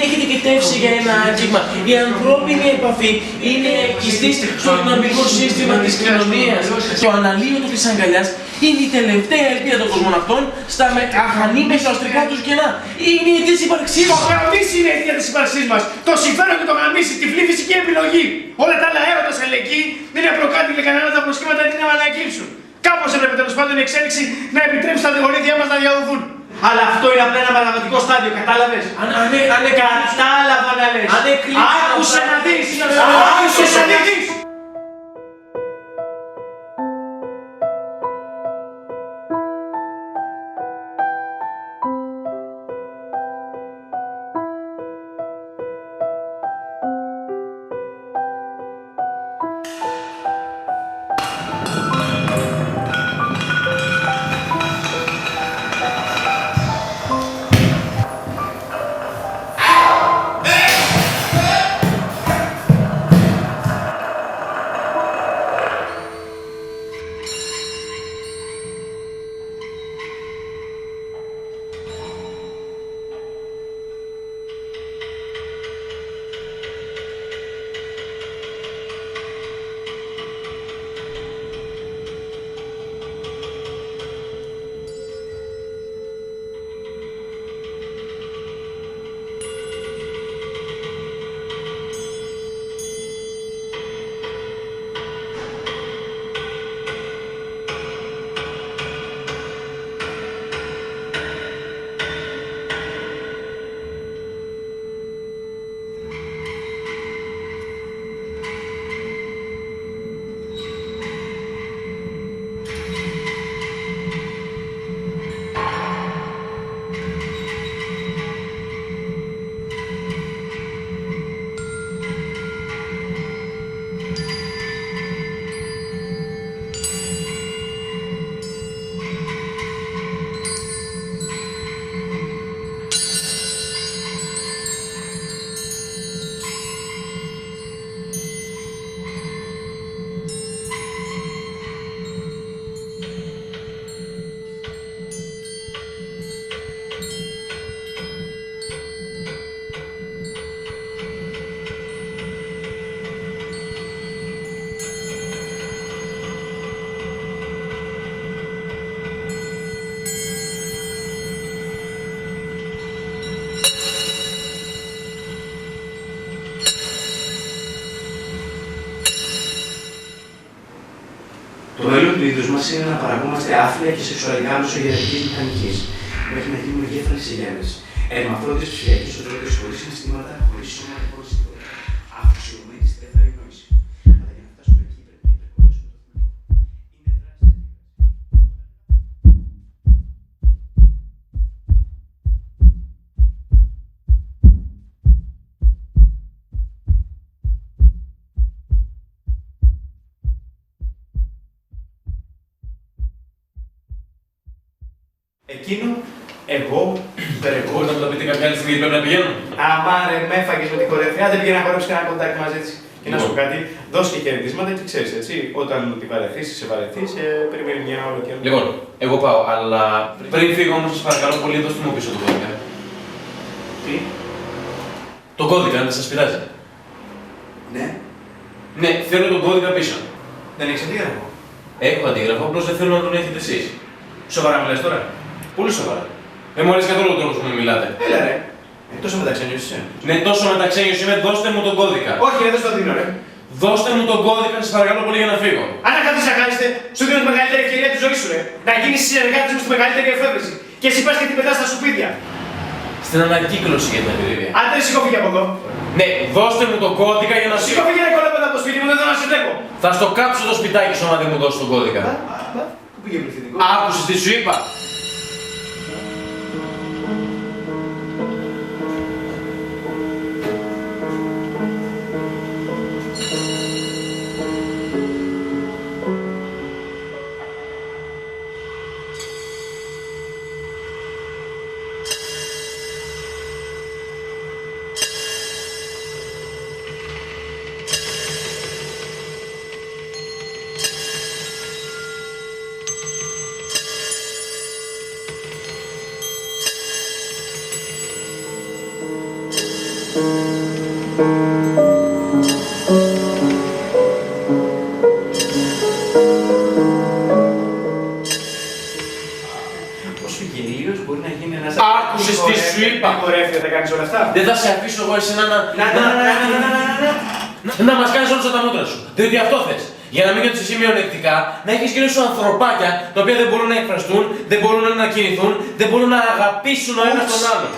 έχετε κοιτεύσει για ένα άγγιγμα. Η ανθρώπινη επαφή είναι ελκυστής στο δυναμικό σύστημα της κοινωνίας. Το αναλύωτο της αγκαλιάς είναι η τελευταία ελπίδα των κοσμοναυτών στα αχανή μεσοαστρικά τους κενά. Είναι η αιτία της ύπαρξής μας. Το γραμμίσι είναι η αιτία της ύπαρξής μας. Το συμφέρον και το γραμμίσι, τυφλή φυσική επιλογή. Όλα τα άλλα έρωτας, αλληλεγγύη, δεν είναι προκάτηλα κανένα τα προσχήματα την να ανακύψουν. Κάπως έπρεπε τέλος πάντων η εξέλιξη να επιτρέψει τα γονίδια μας να διαδοθούν. Αλλά αυτό είναι απλά ένα μεταβατικό στάδιο, κατάλαβες? Κατάλαβα να λες. Άκουσε να δεις. Άκουσε να δεις. Το μέλλον του είδους μας είναι να παραγόμαστε άθλια και σεξουαλικά μεσογειατικής μηχανικής, μέχρι να γίνουμε εγκέφαλοι σε γέννες. Ερμαφρόντες ψηφιακές οντότητες χωρίς συναισθήματα, χωρίς σώμα και χωρίς ιστορία. Αφοσιωμένοι στη στεφανή νόηση. Αλλά για να φτάσουμε εκεί πρέπει να υπερκορέσουμε το θυμικό. Εκείνο, εγώ, υπερεγώ. Μπορείτε να μου το πείτε κάποια άλλη στιγμή γιατί πρέπει να πηγαίνω? Αμά ρε, με έφαγες με τη χορευτριά, δεν πήγε να χορέψει κανένα κοντάκι μαζί της. Και να σου πω κάτι, δώσ' και κερδίσματα και ξέρεις, έτσι. Όταν τη βαρεθείς, σε βαρεθείς, περιμένει μια όλο καιρό. Λοιπόν, εγώ πάω, αλλά πριν φύγω όμως σας παρακαλώ πολύ, δώστε μου πίσω το κώδικα. Τι? Το κώδικα, αν δεν σας πειράζει. Ναι. Ναι, θέλω τον κώδικα πίσω. Δεν έχεις αντίγραφο? Έχω αντίγραφο, απλώς δεν θέλω να τον έχετε εσείς. Σοβαρά μου λες τώρα? Πολύ σοβαρά. Δεν μου αρέσει καθόλου ο τρόπος που μου μιλάτε. Έλα ρε. Τόσο μεταξένιος είσαι. Ναι, τόσο μεταξένιος είμαι, δώστε μου τον κώδικα. Όχι, ρε, δεν στο δίνω, ρε. Δώστε μου τον κώδικα, σας παρακαλώ πολύ για να φύγω. Αν καθίσεις να κάνεις, σου δίνω τη μεγαλύτερη ευκαιρία της ζωής σου, ρε. Να γίνεις συνεργάτης μου στη μεγαλύτερη εφεύρεση. Και εσύ πας και την πετάς στα σκουπίδια. Στην ανακύκλωση για την ακρίβεια. Αν δεν σηκώ φύγει από εδώ. Ναι, δώστε μου τον κώδικα για να σηκώ φύγει να κολλέπω από το σπίτι μου, δεν θέλω να σε βλέπω. Θα στο κάψω το σπιτάκι σου άμα δεν μου δώσει τον κώδικα. Πού πήγε πληθυντικό? Άκουσες τι σου είπα. Πόσο γελίος μπορεί να γίνει ένας... Άκουσες τι σου είπα! Κορέφια, θα κάνεις όλα αυτά. Δεν θα σε αφήσω εγώ εσένα να μας κάνεις όλους τα μούτρα σου. Διότι αυτό θες. Για να μην νιώθεις εσύ μειονεκτικά, να έχεις γύρω σου ανθρωπάκια τα οποία δεν μπορούν να εκφραστούν, δεν μπορούν να κινηθούν, δεν μπορούν να αγαπήσουν ο ένας τον άλλον.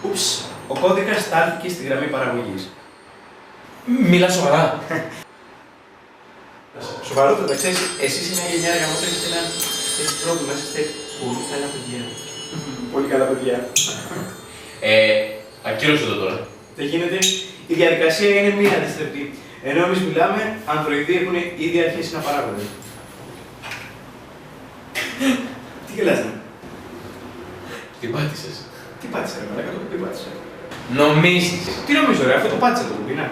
Ούψ, ο κώδικας στάλθηκε στη γραμμή παραγωγής. Μιλά σοβαρά. Σοβαρότατα, ξέρεις, εσείς είναι μια γενιά γαμώτο, έχετε ένα έτσι πρόβλημα, είστε πολύ καλά παιδιά. Πολύ καλά παιδιά. Ακύρωσε το τώρα. Δεν γίνεται. Η διαδικασία είναι μία αντιστρεπτή. Ενώ εμείς μιλάμε, ανδροειδοί έχουν ήδη αρχίσει να παράγονται. Τι γελάς, ναι. Τι πάτησες. Τι πάτησε, ρε μαλάκα, τι πάτησε. Νομίζεις. Τι νομίζω, ρε, αυτό το πάτησε το κουμπί, ναι.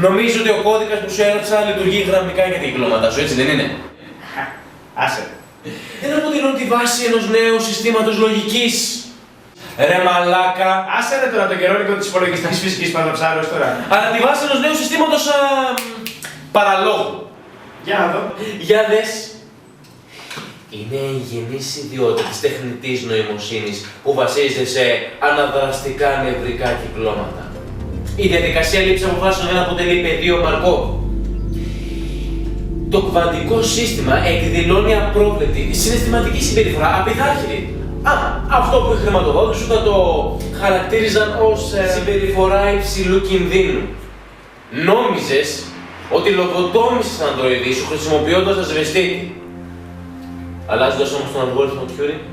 Νομίζω ότι ο κώδικας που σου έγραψα λειτουργεί γραμμικά για την κυκλώματά σου, έτσι δεν είναι? Άσε. Δεν αποτελούν τη βάση ενός νέου συστήματος λογικής. Ρε μαλάκα. Άσε ρε τώρα το καιρόνικο της υπολογιστικής φυσικής παντοψάρος τώρα. Αλλά τη βάση ενός νέου συστήματος παραλόγου. Για να δω. Για δες. Είναι η γενής ιδιότητα της τεχνητής νοημοσύνης που βασίζεται σε αναδραστικά νευρικά κυκλώματα. Η διαδικασία λήψης αποφάσεων δεν αποτελεί πεδίο Μαρκόβ. Το κβαντικό σύστημα εκδηλώνει απρόβλεπτη συναισθηματική συμπεριφορά, απειθάρχητη. Αυτό που οι χρηματοδότες σου θα το χαρακτήριζαν ως συμπεριφορά υψηλού κινδύνου. Νόμιζες ότι λογοτόμησες τον ανδροειδή σου χρησιμοποιώντας ασβεστίτη. Αλλάζοντας όμως τον αλγόριθμο Turing.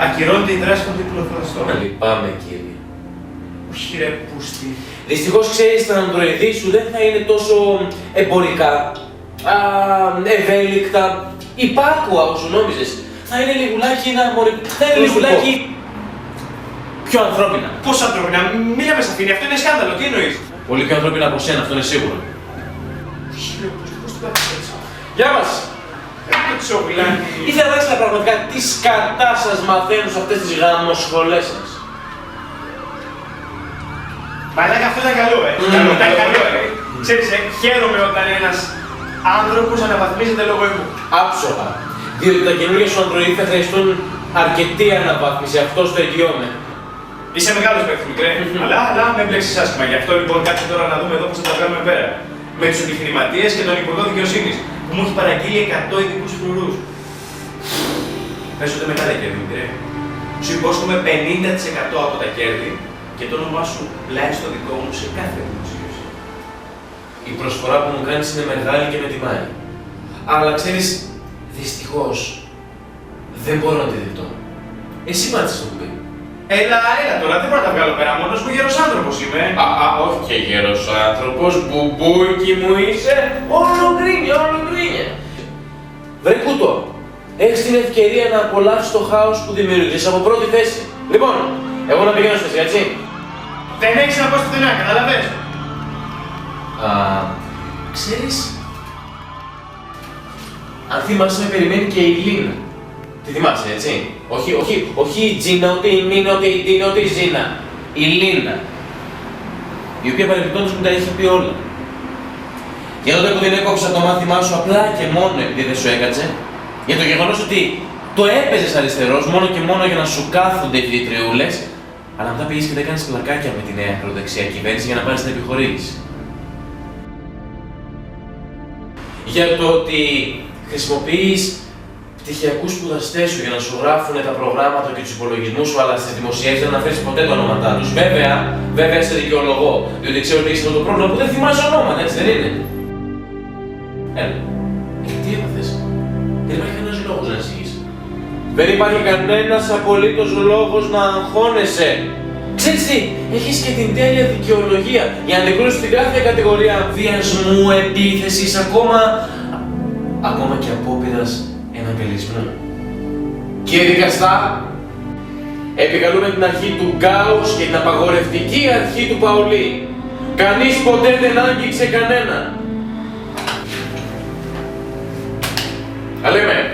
Ακυρώνεται η δράση των διπλοθραστών. Λυπάμαι, κύριε. Όχι ρε πούστη. Δυστυχώς ξέρεις, τα ανδροειδή σου δεν θα είναι τόσο εμπορικά, ευέλικτα, υπάκουα όσο νόμιζες. Θα είναι λιγουλάκι θα είναι λιγουλάκι πιο ανθρώπινα. Πώς ανθρώπινα, μίλαμε σαφήνει, αυτό είναι σκάνδαλο, τι εννοείς. Πολύ πιο ανθρώπινα από σένα, αυτό είναι σίγουρο. Όχι ρε πούστη, πώς το κάνεις έτσι. Γεια μας! Ήθελα να δείξετε πραγματικά τι σκατά σας μαθαίνουν σε αυτές τις γαμοσχολές σας. Μαλάκα, αυτό ήταν καλό, Ήταν καλό, Ξέρεις, χαίρομαι όταν ένας άνθρωπος αναβαθμίζεται λόγω εμού. Άψογα. Διότι τα καινούργια σου ανδροειδή θα χρειαστούν αρκετή αναβάθμιση, αυτό το εγγυώμαι. Είσαι μεγάλος παίκτης, μικρέ. Αλλά με μπλέξεις άσχημα. Γι' αυτό λοιπόν κάτσε τώρα να δούμε εδώ πώς θα τα βγάλουμε πέρα. Με τους επιχειρηματίες και τον Υπουργό Δικαιοσύνης, που μου έχει παραγγείλει 100 ειδικούς φρουρούς. Παίζονται μετά τα κέρδη, μικρέ. Σου υπόσχομαι 50% από τα κέρδη και το όνομά σου πλάι στο δικό μου σε κάθε δημοσίευση. Η προσφορά που μου κάνεις είναι μεγάλη και με τιμάει. Αλλά ξέρεις, δυστυχώς, δεν μπορώ να τη δεχτώ. Εσύ πάτησες το κουμπί. Έλα τώρα, δεν μπορώ να τα βγάλω πέρα μόνος μου, γέρος άνθρωπος είμαι. συνεχίσουμε. Όχι και γέρος άνθρωπος, μπουμπούκι μου είσαι. Όλο γκρίνια. Βρε κούτο, έχεις την ευκαιρία να απολαύσεις το χάος που δημιουργείς από πρώτη θέση. Λοιπόν, εγώ να πηγαίνω στο έτσι. Δεν έχεις να πας πουθενά, καταλαβες. Ξέρεις, αν θυμάσαι με περιμένει και η Λίνα. Τη θυμάσαι, έτσι. Όχι η Τζίνα, ούτε η Μίνα, ούτε η Τίνα, ούτε η Ζίνα. Η Λίνα. Η οποία παρεμπιπτόντως μου τα είχε πει όλα. Για τότε που την έκοψα το μάθημά σου απλά και μόνο επειδή δεν σου έκατσε, για το γεγονός ότι το έπαιζες αριστερός μόνο και μόνο για να σου κάθονται οι φοιτητριούλες, αλλά μετά πήγες και τα έκανες πλακάκια με τη νέα ακροδεξιά κυβέρνηση για να πάρεις την επιχορήγηση. Για το ότι χρησιμοποιείς πτυχιακούς σπουδαστές σου για να σου γράφουν τα προγράμματα και τους υπολογισμούς σου, αλλά στις δημοσιεύσεις δεν αναφέρεις ποτέ τα ονόματά τους. Βέβαια σε δικαιολογώ, διότι ξέρω ότι έχεις αυτό το πρόβλημα που δεν θυμάσαι ονόματα, έτσι δεν είναι. Έλα, τι έπαθες. Δεν υπάρχει κανένας λόγος να ανησυχείς. Δεν υπάρχει κανένας απολύτως λόγος να αγχώνεσαι. Ξέρεις τι, έχεις και την τέλεια δικαιολογία για να αντικρούσεις την κάθε κατηγορία βιασμού, επίθεσης, ακόμα και απόπειρας εναγκαλισμού. Κύριε δικαστά, επικαλούμε την αρχή του Γκάους και την απαγορευτική αρχή του Παολί. Κανείς ποτέ δεν άγγιξε κανένα. Τα λέμε.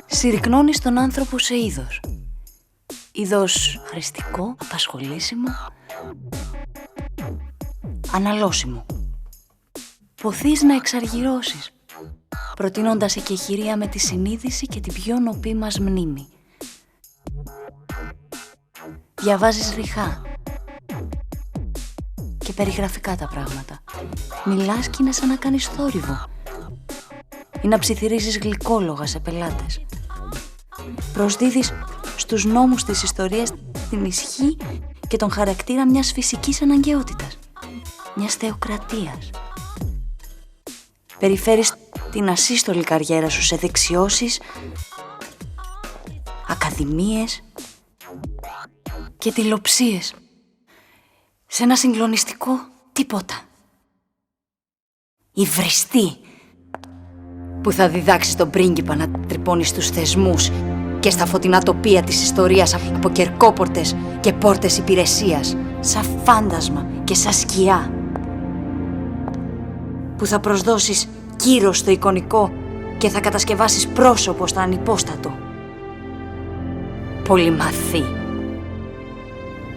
Συρρυκνώνεις τον άνθρωπο σε είδος. Είδος χρηστικό, απασχολήσιμο, αναλώσιμο. Ποθείς να εξαργυρώσεις, προτείνοντας εκεχηρία με τη συνείδηση και την πιο νοπή μας μνήμη. Διαβάζεις ρηχά και περιγραφικά τα πράγματα. Μιλάς και είναι σαν να κάνεις θόρυβο ή να ψιθυρίζεις γλυκόλογα σε πελάτες. Προσδίδεις στους νόμους της ιστορίας την ισχύ και τον χαρακτήρα μιας φυσικής αναγκαιότητας, μιας θεοκρατίας. Περιφέρεις την ασύστολη καριέρα σου σε δεξιώσεις, ακαδημίες και τηλεοψίες, σε ένα συγκλονιστικό τίποτα. Υβριστή που θα διδάξει τον πρίγκιπα να τρυπώνει στους θεσμούς και στα φωτεινά τοπία της ιστορίας από κερκόπορτες και πόρτες υπηρεσίας, σαν φάντασμα και σαν σκιά, που θα προσδώσεις κύρος στο εικονικό και θα κατασκευάσεις πρόσωπο στο ανυπόστατο. Πολυμαθή,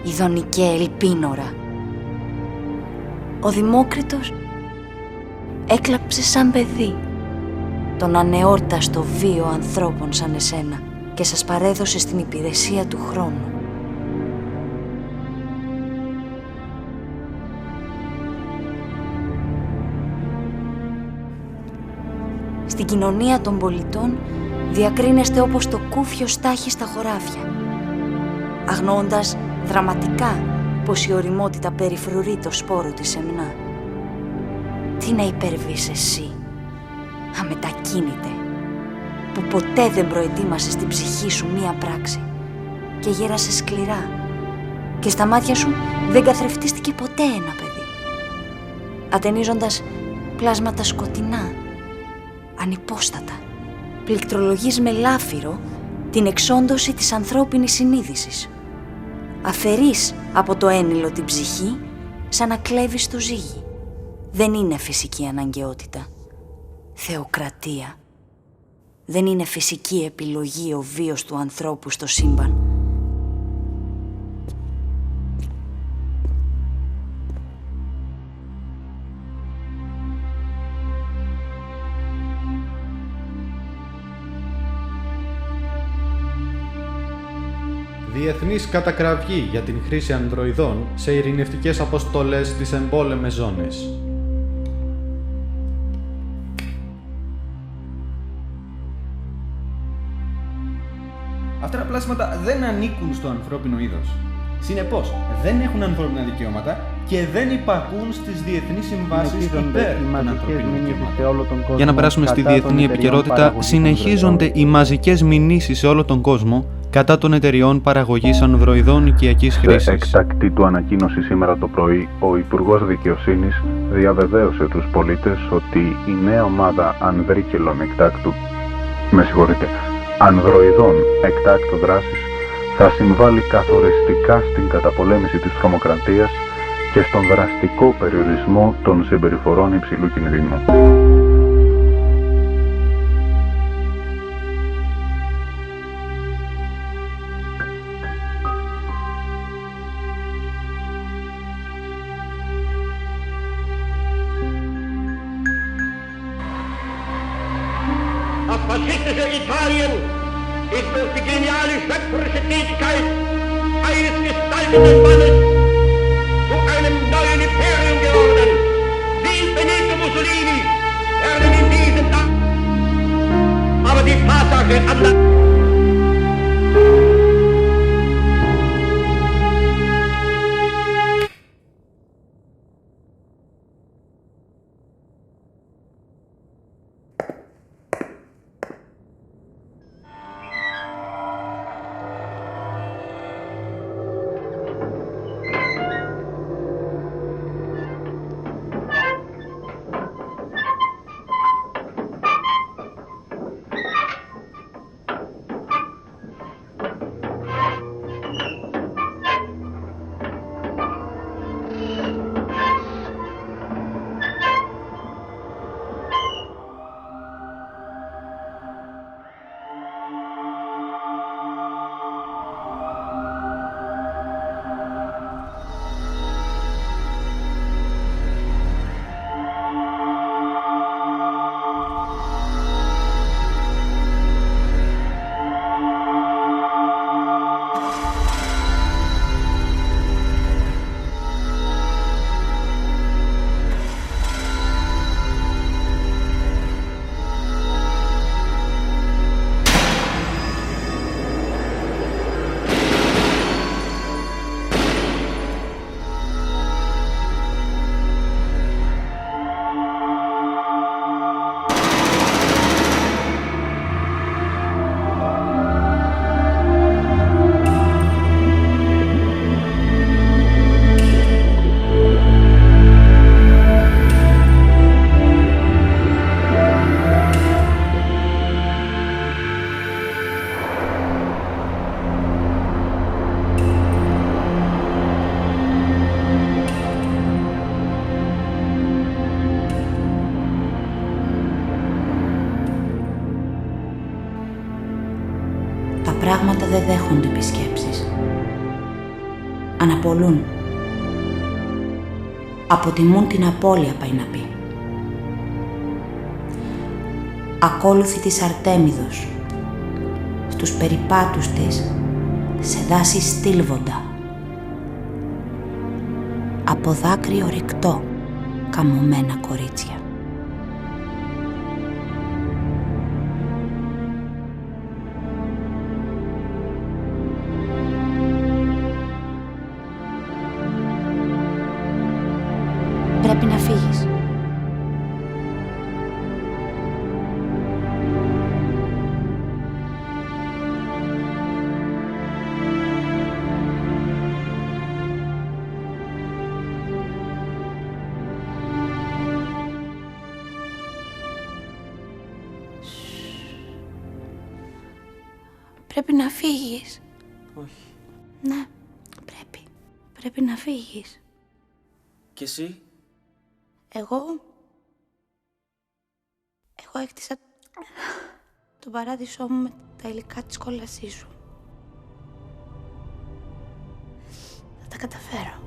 ειδονικέ ελπίνορα. Ο Δημόκριτος έκλαψε σαν παιδί τον ανεόρταστο βίο ανθρώπων σαν εσένα και σας παρέδωσε στην υπηρεσία του χρόνου. Στην κοινωνία των πολιτών διακρίνεστε όπως το κούφιο στάχι στα χωράφια, αγνοώντας δραματικά πως η ωριμότητα περιφρουρεί το σπόρο της σεμνά. Τι να υπερβείς εσύ, αμετακίνητε, που ποτέ δεν προετοίμασες την ψυχή σου μία πράξη και γέρασες σκληρά και στα μάτια σου δεν καθρεφτίστηκε ποτέ ένα παιδί, ατενίζοντας πλάσματα σκοτεινά, ανυπόστατα. Πληκτρολογείς με λάφυρο την εξόντωση της ανθρώπινης συνείδησης. Αφαιρείς από το ένυλο την ψυχή σαν να κλέβεις το ζύγι. Δεν είναι φυσική αναγκαιότητα. Θεοκρατία. Δεν είναι φυσική επιλογή ο βίος του ανθρώπου στο σύμπαν. Διεθνής κατακραυγή για την χρήση ανδροειδών σε ειρηνευτικές αποστολές στις εμπόλεμες ζώνες. Αυτά τα πλάσματα δεν ανήκουν στο ανθρώπινο είδος. Συνεπώς, δεν έχουν ανθρώπινα δικαιώματα και δεν υπακούν στις διεθνείς συμβάσεις υπέρ των ανθρωπίνων δικαιωμάτων. Για να περάσουμε στη διεθνή επικαιρότητα, συνεχίζονται οι μαζικές μηνύσεις σε όλο τον κόσμο κατά των εταιριών παραγωγής ανδροειδών οικιακής χρήσης. Σε έκτακτη του ανακοίνωση σήμερα το πρωί, ο Υπουργός Δικαιοσύνης διαβεβαίωσε τους πολίτες ότι η νέα ομάδα ανδροειδών εκτάκτου δράσης θα συμβάλλει καθοριστικά στην καταπολέμηση της τρομοκρατίας και στον δραστικό περιορισμό των συμπεριφορών υψηλού κινδύνου. Das faschistische Italien ist durch die geniale schöpferische Tätigkeit eines gestaltenden Mannes zu einem neuen Imperium geworden. Wie Benito Mussolini werden in diesem Tag aber die Tatsache anders. πράγματα δεν δέχονται επισκέψεις. Αναπολούν. Αποτιμούν την απώλεια, πάει να πει. Ακόλουθη της Αρτέμιδος, στους περιπάτους της, σε δάση στήλβοντα. Από δάκρυ ορυκτό, καμωμένα κορίτσια. Πρέπει να φύγεις. Πρέπει να φύγεις. Όχι. Ναι, πρέπει. Πρέπει να φύγεις. Και εσύ? Εγώ έκτισα τον παράδεισό μου με τα υλικά της κόλασής σου. Θα τα καταφέρω.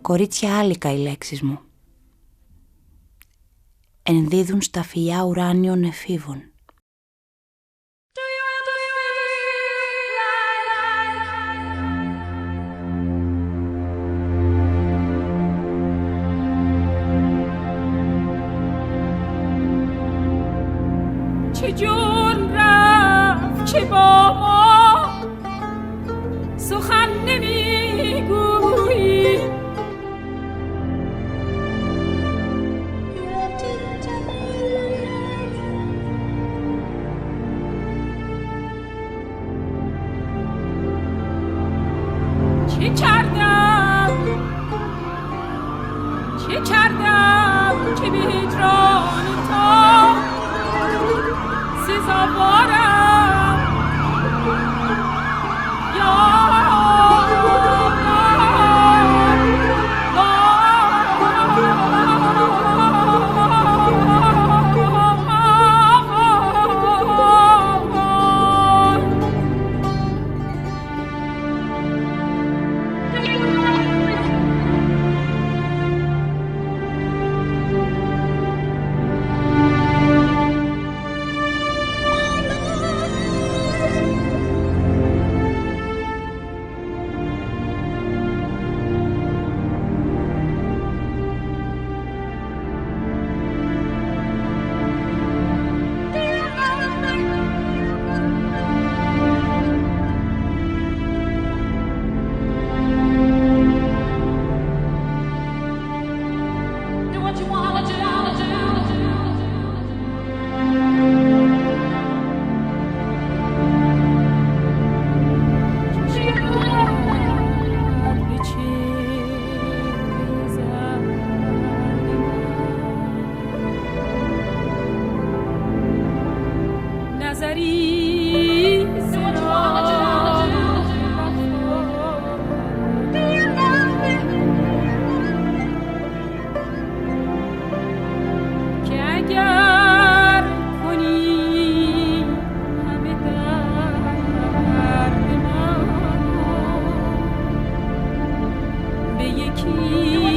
Κορίτσια άλικα οι λέξεις μου. Ενδίδουν στα φιλιά ουράνιων εφήβων. چه جرم رفت که با ما سخن نمیگویی چه کردم که به هجران تو سزاوارم به یکی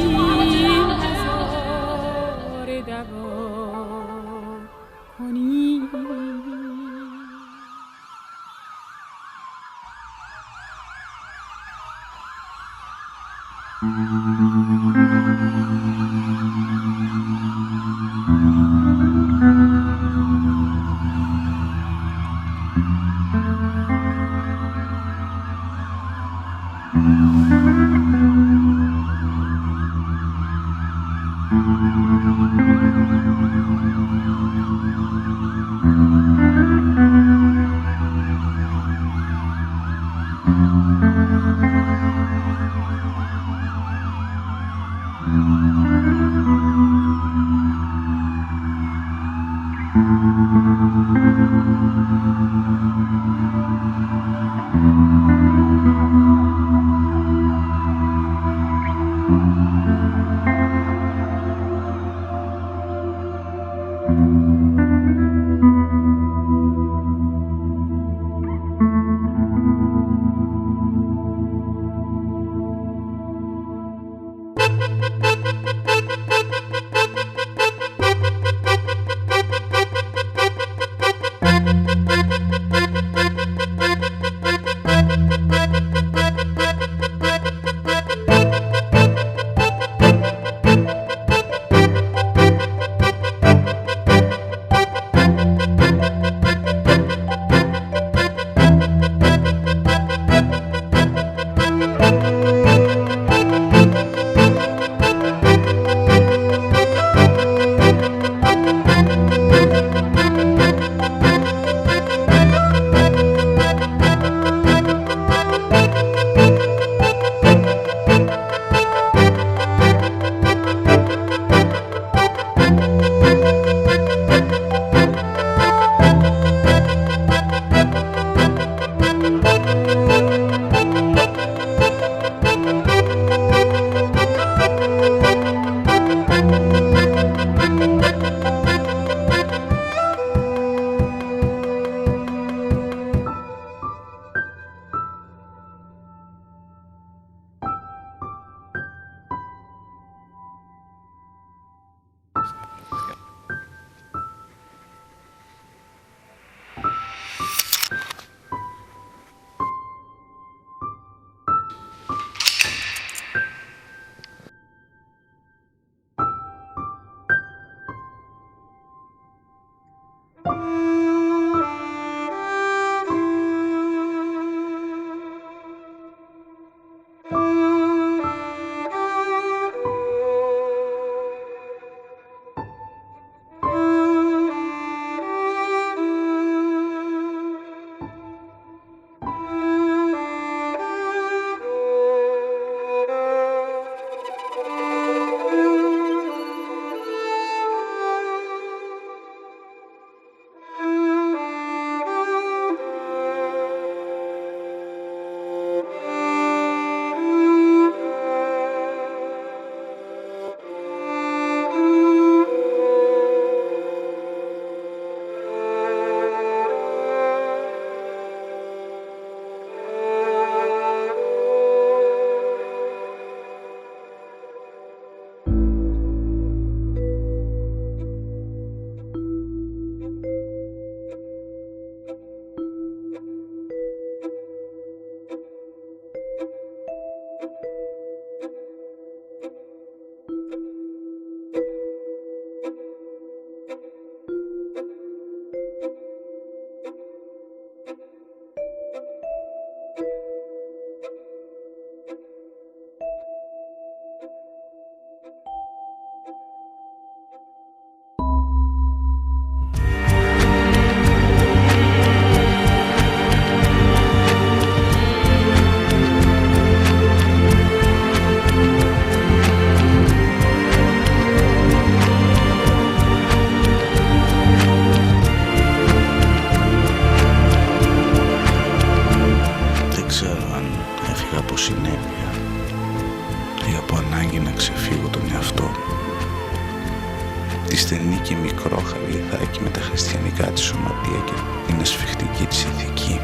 στενή και μικρόχαρη ηθάκη με τα χριστιανικά της σωματεία και την ασφιχτική της ηθική.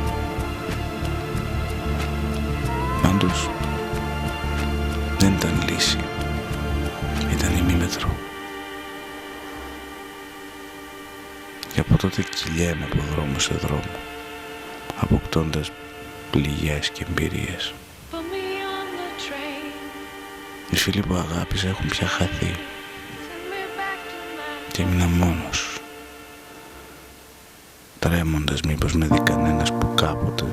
Πάντως, δεν ήταν λύση. Ήταν ημίμετρο. Και από τότε κυλιέμαι από δρόμο σε δρόμο, αποκτώντας πληγές και εμπειρίες. Οι φίλοι που αγάπησα έχουν πια χαθεί και έμεινα μόνος, τρέμοντας μήπως με δει κανένας που κάποτε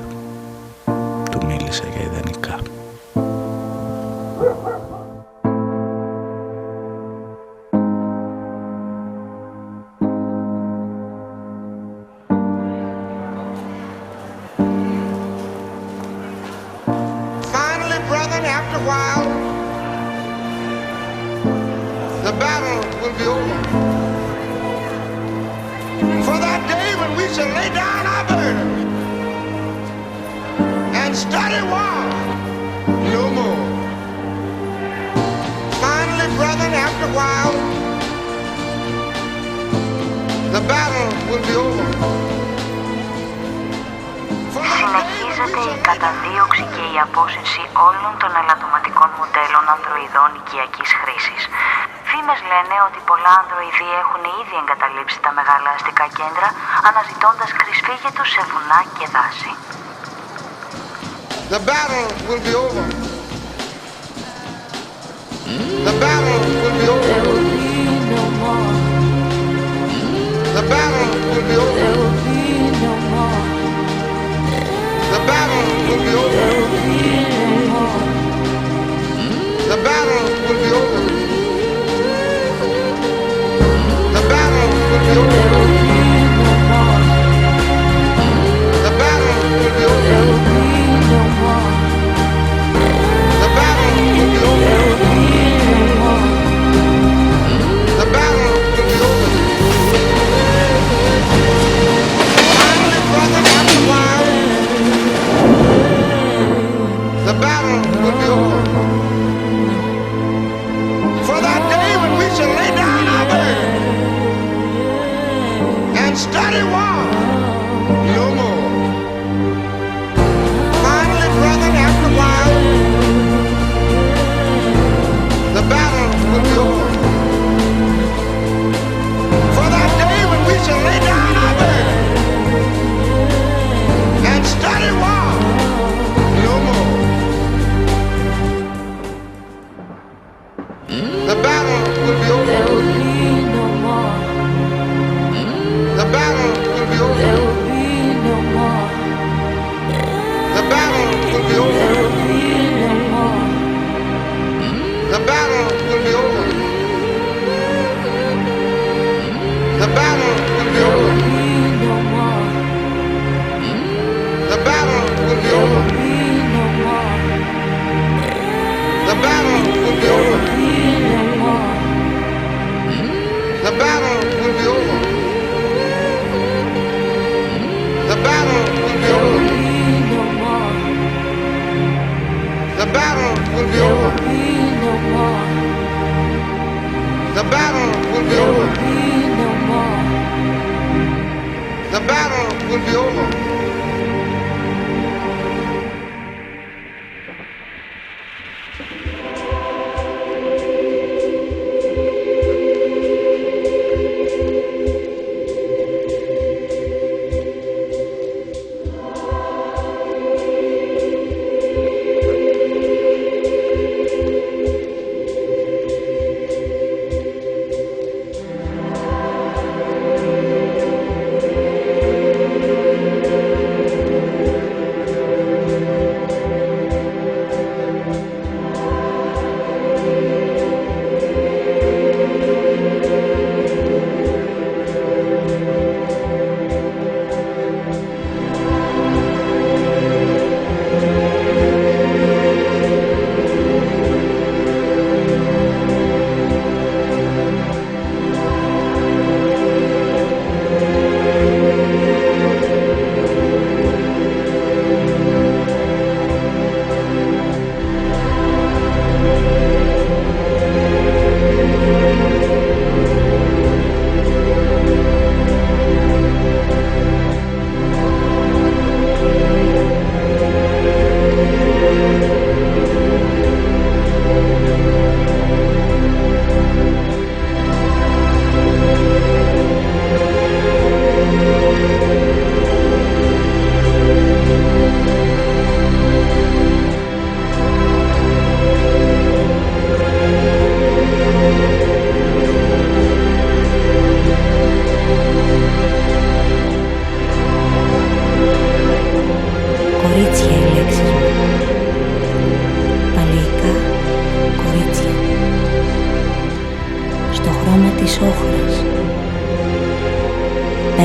του μίλησα για ιδανικά. Συνεχίζεται η καταδίωξη και η απόσυρση όλων των ελαττωματικών μοντέλων ανδροειδών οικιακής χρήσης. Φήμες λένε ότι πολλά ανδροειδή έχουν ήδη εγκαταλείψει τα μεγάλα αστικά κέντρα, αναζητώντας κρυσφύγετους σε βουνά και δάση. The battle will be over. The battle will be over. There will be no more. The battle will be over. There will be no more. The battle will be over. There will be no more. The battle will be over. The battle will be over. There will be no more. The battle will be over. There will be no more. The battle will be over. There will be no more.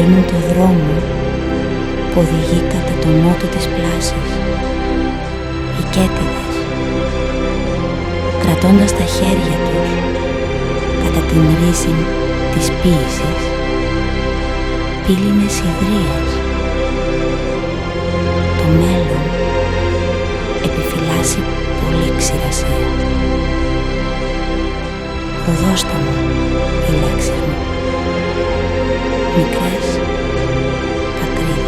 διαλύνουν το δρόμο που οδηγεί κατά το νότο της πλάσης. Οι κέτιδες, κρατώντας τα χέρια τους κατά την ρίση της ποίησης, πύληνες ιδρύας, το μέλλον επιφυλάσσει πολύ ξηρασία. Προδώστα μου οι λέξεις μου, μικρές πατρίδες.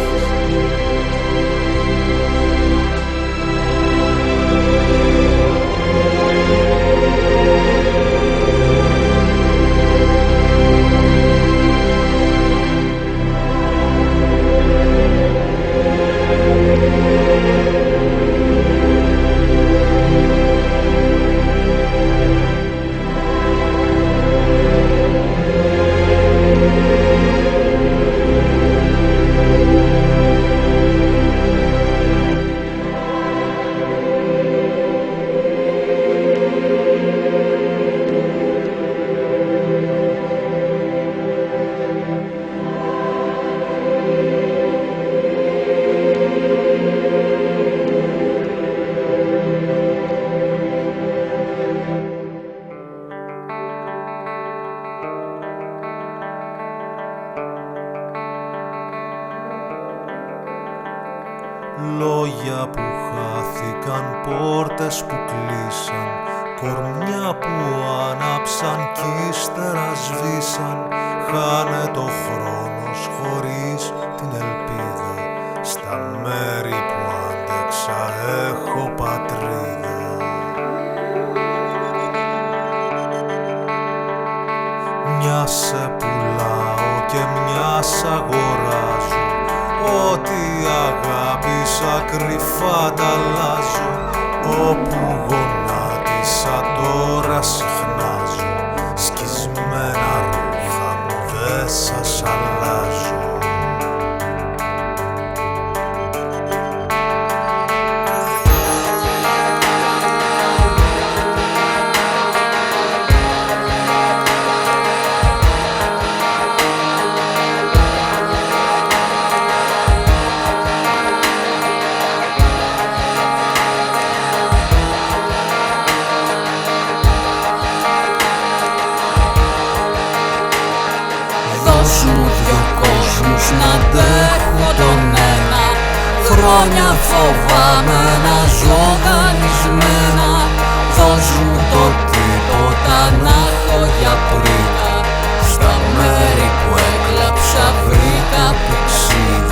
Λόγια που χάθηκαν, πόρτες που κλείσαν, κορμιά που άναψαν κι ύστερα σβήσαν. Χάνε το χρόνος χωρίς την ελπίδα, στα μέρη που άντεξα έχω πατρίδα. Μια σε πουλάω και μια σ' αγοράζω, ό,τι αγάπησα κρυφά τα αλλάζω. Όπου γονάτισα τώρα συχνάζω, σκισμένα ρούχα μου δε σας αλλάζω. Να αντέχω τον ένα, χρόνια φοβάμαι να ζω δανεισμένα. Δώσ' μου το τίποτα να έχω για πρίκα, στα μέρη που έκλαψα βρήκα πηξίδα.